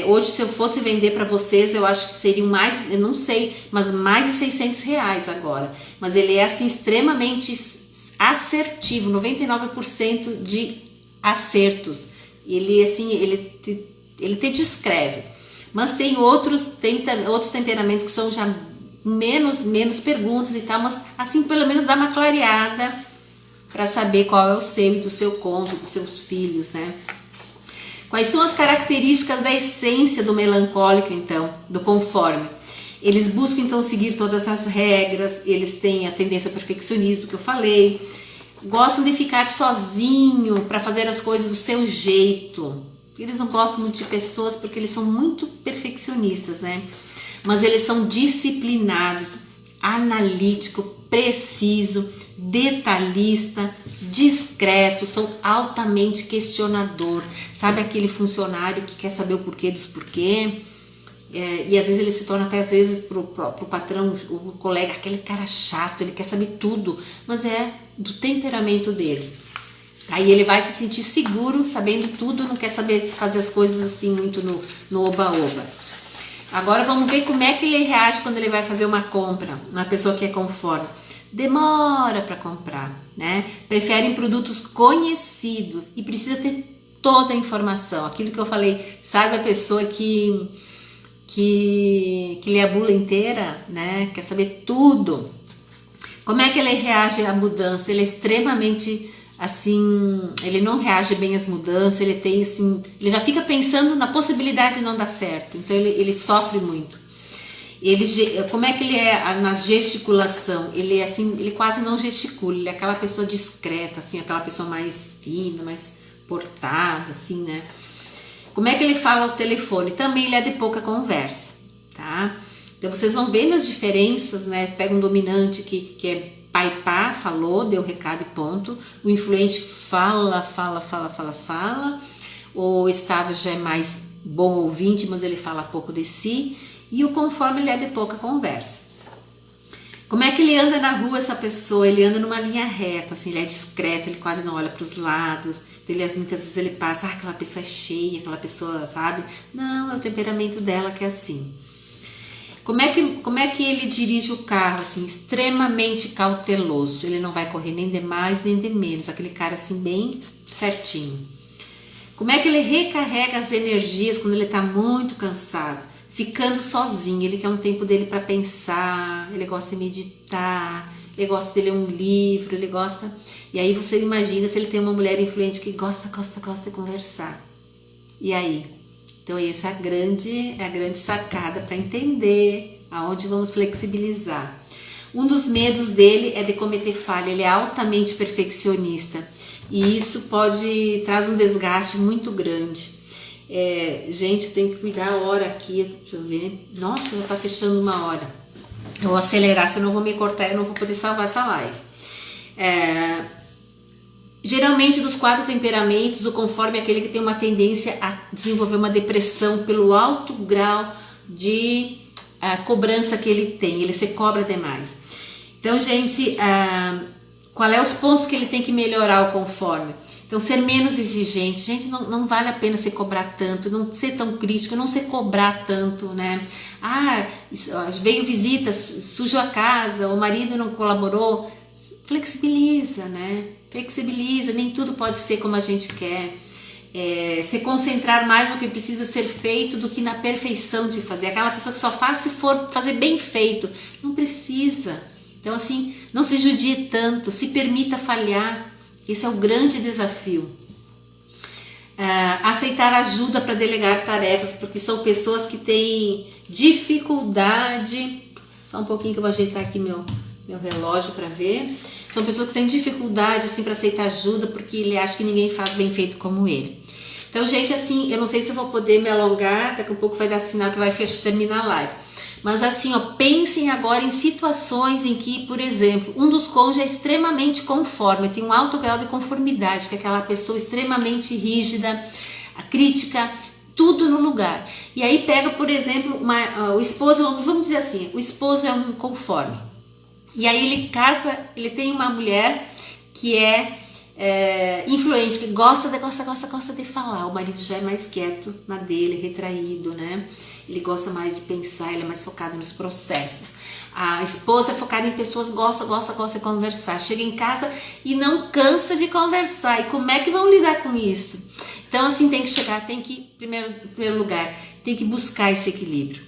hoje se eu fosse vender para vocês, eu acho que seriam mais, eu não sei, mas mais de R$600 agora. Mas ele é, assim, extremamente assertivo, 99% de acertos. Ele, assim, ele te descreve. Mas tem outros temperamentos que são já menos perguntas e tal, mas assim pelo menos dá uma clareada para saber qual é o seu e do seu cônjuge, dos seus filhos, né? Quais são as características da essência do melancólico, então, do conforme? Eles buscam então seguir todas as regras, eles têm a tendência ao perfeccionismo que eu falei, gostam de ficar sozinho para fazer as coisas do seu jeito. Eles não gostam muito de pessoas porque eles são muito perfeccionistas, né? Mas eles são disciplinados, analítico, preciso, detalhista, discreto, são altamente questionador. Sabe aquele funcionário que quer saber o porquê dos porquê? E às vezes ele se torna até às vezes pro patrão, o colega, aquele cara chato, ele quer saber tudo, mas é do temperamento dele. Aí ele vai se sentir seguro, sabendo tudo, não quer saber fazer as coisas assim muito no oba-oba. Agora vamos ver como é que ele reage quando ele vai fazer uma compra, uma pessoa que é conforme. Demora para comprar, né? Preferem produtos conhecidos e precisa ter toda a informação. Aquilo que eu falei, sabe, a pessoa que lê a bula inteira, né? Quer saber tudo. Como é que ele reage à mudança? Ele é extremamente assim, ele não reage bem às mudanças, ele tem assim, ele já fica pensando na possibilidade de não dar certo, então ele sofre muito. Como é que ele é na gesticulação? Ele é assim, ele quase não gesticula, ele é aquela pessoa discreta, assim, aquela pessoa mais fina, mais portada, assim, né? Como é que ele fala ao telefone? Também ele é de pouca conversa, tá? Então vocês vão vendo as diferenças, né? Pega um dominante que é pai pá, falou, deu recado e ponto. O influente fala. O estável já é mais bom ouvinte, mas ele fala pouco de si. E o conforme ele é de pouca conversa. Como é que ele anda na rua, essa pessoa? Ele anda numa linha reta, assim, ele é discreto, ele quase não olha para os lados. Então muitas vezes ele passa, aquela pessoa é cheia, aquela pessoa, sabe? Não, é o temperamento dela que é assim. Como é que ele dirige o carro, assim, extremamente cauteloso. Ele não vai correr nem de mais nem de menos, aquele cara assim bem certinho. Como é que ele recarrega as energias quando ele está muito cansado? Ficando sozinho, ele quer um tempo dele para pensar, ele gosta de meditar, ele gosta de ler um livro, ele gosta... E aí você imagina se ele tem uma mulher influente que gosta de conversar. E aí? Então essa é a grande sacada para entender aonde vamos flexibilizar. Um dos medos dele é de cometer falha, ele é altamente perfeccionista. E isso traz um desgaste muito grande. Gente, eu tenho que cuidar a hora aqui, deixa eu ver. Nossa, já tá fechando uma hora. Eu vou acelerar, senão eu vou me cortar e eu não vou poder salvar essa live. Geralmente dos 4 temperamentos, o conforme é aquele que tem uma tendência a desenvolver uma depressão pelo alto grau de cobrança que ele tem, ele se cobra demais. Então, gente, qual é os pontos que ele tem que melhorar o conforme? Então, ser menos exigente. Gente, não vale a pena se cobrar tanto, não ser tão crítico, não se cobrar tanto, né? Veio visita, sujou a casa, o marido não colaborou. Flexibiliza, né? Flexibiliza, nem tudo pode ser como a gente quer. Se concentrar mais no que precisa ser feito do que na perfeição de fazer. Aquela pessoa que só faz se for fazer bem feito. Não precisa. Então, assim, não se judie tanto, se permita falhar. Esse é o grande desafio. Aceitar ajuda para delegar tarefas, porque são pessoas que têm dificuldade. Só um pouquinho que eu vou ajeitar aqui meu relógio para ver. São pessoas que têm dificuldade assim, para aceitar ajuda, porque ele acha que ninguém faz bem feito como ele. Então, gente, assim, eu não sei se eu vou poder me alongar, daqui a pouco vai dar sinal que vai terminar a live. Mas assim, pensem agora em situações em que, por exemplo, um dos cônjuges é extremamente conforme, tem um alto grau de conformidade, que é aquela pessoa extremamente rígida, crítica, tudo no lugar. E aí pega, por exemplo, o esposo, vamos dizer assim, o esposo é um conforme. E aí ele casa, ele tem uma mulher que é influente, que gosta de falar. O marido já é mais quieto na dele, retraído, né? Ele gosta mais de pensar, ele é mais focado nos processos. A esposa é focada em pessoas, gosta de conversar. Chega em casa e não cansa de conversar. E como é que vão lidar com isso? Então, assim, tem que, em primeiro lugar, tem que buscar esse equilíbrio.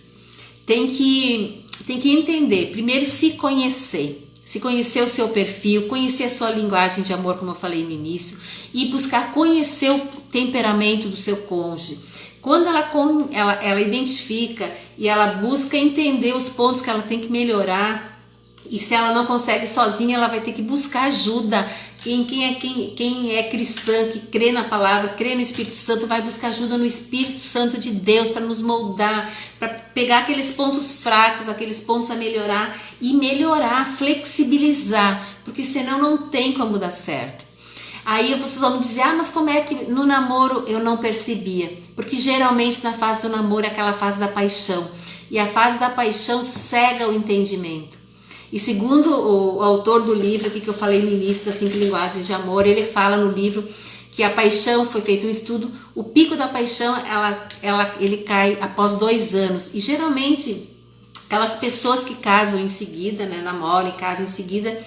Tem que entender, primeiro se conhecer o seu perfil, conhecer a sua linguagem de amor, como eu falei no início, e buscar conhecer o temperamento do seu cônjuge. Quando ela identifica e ela busca entender os pontos que ela tem que melhorar, e se ela não consegue sozinha, ela vai ter que buscar ajuda. Quem é cristã, que crê na palavra, crê no Espírito Santo, vai buscar ajuda no Espírito Santo de Deus para nos moldar, para pegar aqueles pontos fracos, aqueles pontos a melhorar e flexibilizar, porque senão não tem como dar certo. Aí vocês vão me dizer, mas como é que no namoro eu não percebia? Porque geralmente na fase do namoro é aquela fase da paixão, e a fase da paixão cega o entendimento. E segundo o autor do livro aqui que eu falei no início, das 5 linguagens de amor, ele fala no livro que a paixão, foi feito um estudo, o pico da paixão ele cai após 2 anos. E geralmente aquelas pessoas que casam em seguida, né, namoram e casam em seguida,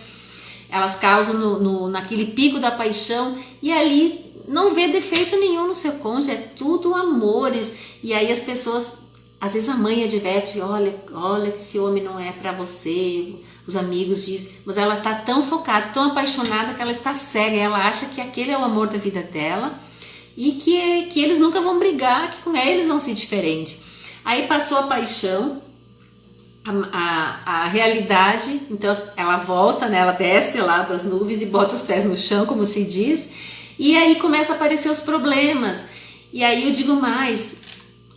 elas causam naquele pico da paixão e ali não vê defeito nenhum no seu cônjuge, é tudo amores. E aí as pessoas, às vezes a mãe adverte, olha que esse homem não é para você. Os amigos dizem, mas ela está tão focada, tão apaixonada que ela está cega. Ela acha que aquele é o amor da vida dela e que eles nunca vão brigar, que com eles vão ser diferentes. Aí passou a paixão, a realidade. Então ela volta, né? Ela desce lá das nuvens e bota os pés no chão, como se diz, e aí começa a aparecer os problemas. E aí eu digo mais,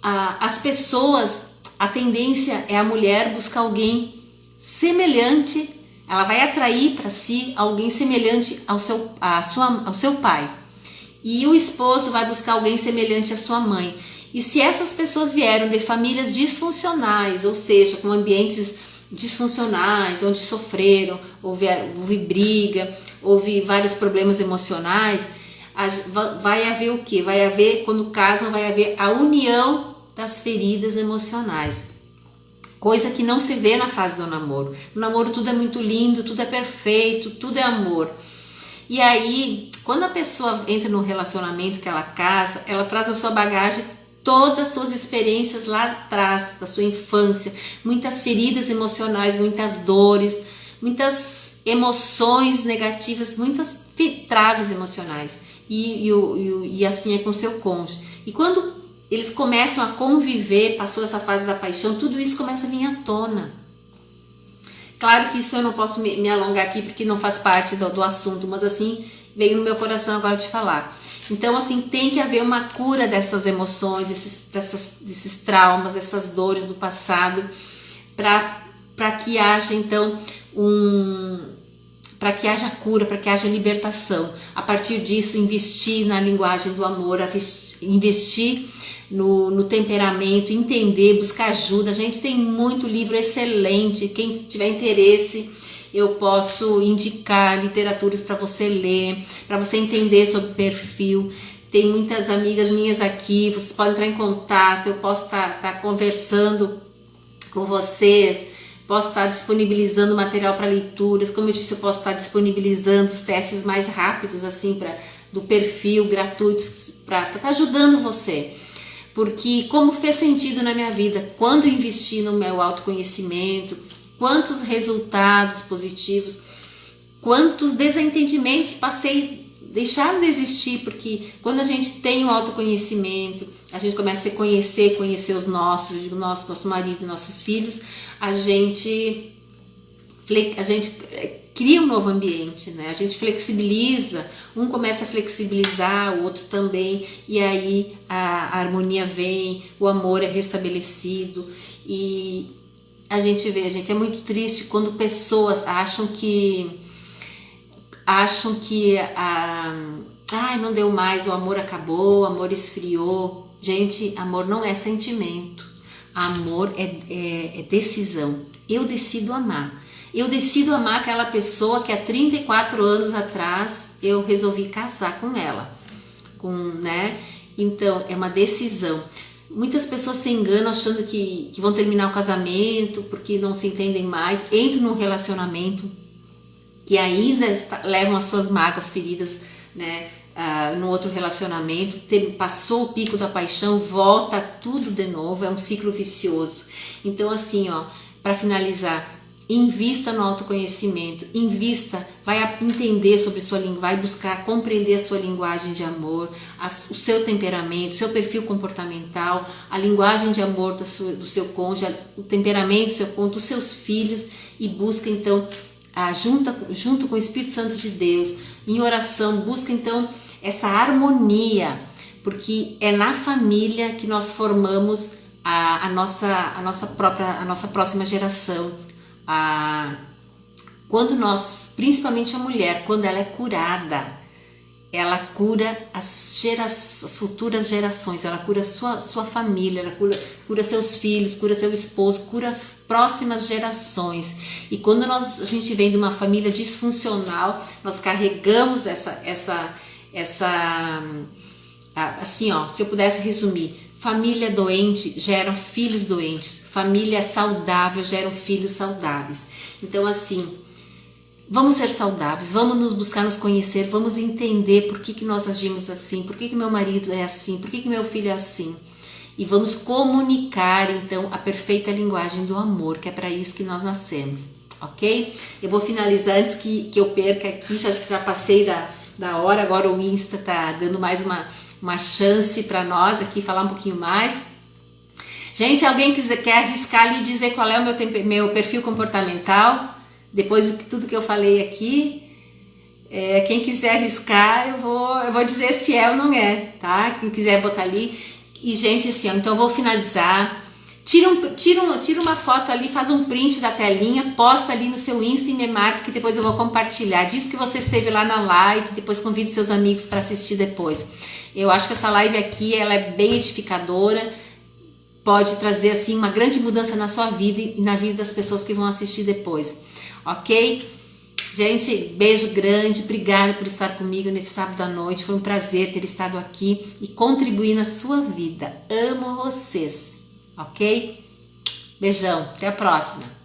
as pessoas, a tendência é a mulher buscar alguém semelhante, ela vai atrair para si alguém semelhante ao seu pai, e o esposo vai buscar alguém semelhante à sua mãe. E se essas pessoas vieram de famílias disfuncionais, ou seja, com ambientes disfuncionais, onde sofreram, houve briga, houve vários problemas emocionais, vai haver o que? Vai haver, quando casam, vai haver a união das feridas emocionais. Coisa que não se vê na fase do namoro. No namoro tudo é muito lindo, tudo é perfeito, tudo é amor. E aí, quando a pessoa entra no relacionamento, que ela casa, ela traz na sua bagagem todas as suas experiências lá atrás, da sua infância, muitas feridas emocionais, muitas dores, muitas emoções negativas, muitas traves emocionais. E assim é com seu cônjuge. E quando eles começam a conviver, passou essa fase da paixão, tudo isso começa a vir à tona. Claro que isso eu não posso me alongar aqui porque não faz parte do assunto, mas assim, veio no meu coração agora de falar. Então assim, tem que haver uma cura dessas emoções, desses traumas, dessas dores do passado, para que haja então para que haja cura, para que haja libertação. A partir disso, investir na linguagem do amor, investir no temperamento, entender, buscar ajuda. A gente tem muito livro excelente, quem tiver interesse, eu posso indicar literaturas para você ler, para você entender sobre perfil. Tem muitas amigas minhas aqui, vocês podem entrar em contato, eu posso estar conversando com vocês, posso estar disponibilizando material para leituras, como eu disse, eu posso estar disponibilizando os testes mais rápidos, assim, do perfil, gratuitos, para estar ajudando você. Porque como fez sentido na minha vida, quando investi no meu autoconhecimento, quantos resultados positivos, quantos desentendimentos deixaram de existir, porque quando a gente tem o autoconhecimento, a gente começa a se conhecer os nossos, eu digo nosso marido, nossos filhos, a gente cria um novo ambiente, né? A gente flexibiliza, um começa a flexibilizar, o outro também, e aí a harmonia vem, o amor é restabelecido. E a gente é muito triste quando pessoas acham que não deu mais, o amor acabou, o amor esfriou. Gente, amor não é sentimento, amor é decisão. Eu decido amar. Eu decido amar aquela pessoa que há 34 anos atrás eu resolvi casar com ela, né? Então é uma decisão. Muitas pessoas se enganam achando que vão terminar o casamento porque não se entendem mais, entram num relacionamento que ainda levam as suas mágoas, feridas, né? No outro relacionamento, passou o pico da paixão, volta tudo de novo, é um ciclo vicioso. Então assim, para finalizar, invista no autoconhecimento, vai entender sobre sua língua, vai buscar compreender a sua linguagem de amor, o seu temperamento, seu perfil comportamental, a linguagem de amor do seu cônjuge, o temperamento dos seus filhos, e busca então, junto com o Espírito Santo de Deus, em oração, busca então essa harmonia, porque é na família que nós formamos a nossa próxima geração. Quando principalmente a mulher, quando ela é curada, ela cura as futuras gerações, ela cura sua família, ela cura seus filhos, cura seu esposo, cura as próximas gerações. E quando a gente vem de uma família disfuncional, nós carregamos assim, se eu pudesse resumir: família doente gera filhos doentes, família saudável gera filhos saudáveis. Então assim, vamos ser saudáveis, vamos nos buscar nos conhecer, vamos entender por que nós agimos assim, por que meu marido é assim, por que meu filho é assim, e vamos comunicar então a perfeita linguagem do amor, que é para isso que nós nascemos, ok? Eu vou finalizar antes que eu perca aqui, já passei da hora, agora o Insta tá dando mais uma chance para nós aqui falar um pouquinho mais. Gente, alguém quer arriscar ali e dizer qual é o meu perfil comportamental, depois de tudo que eu falei aqui? Quem quiser arriscar, eu vou dizer se é ou não é, tá? Quem quiser botar ali. E, gente, assim, então eu vou finalizar. Tira uma foto ali, faz um print da telinha, posta ali no seu Insta e me marca, que depois eu vou compartilhar. Diz que você esteve lá na live, depois convide seus amigos para assistir depois. Eu acho que essa live aqui, ela é bem edificadora, pode trazer, assim, uma grande mudança na sua vida e na vida das pessoas que vão assistir depois, ok? Gente, beijo grande, obrigada por estar comigo nesse sábado à noite, foi um prazer ter estado aqui e contribuir na sua vida. Amo vocês, ok? Beijão, até a próxima.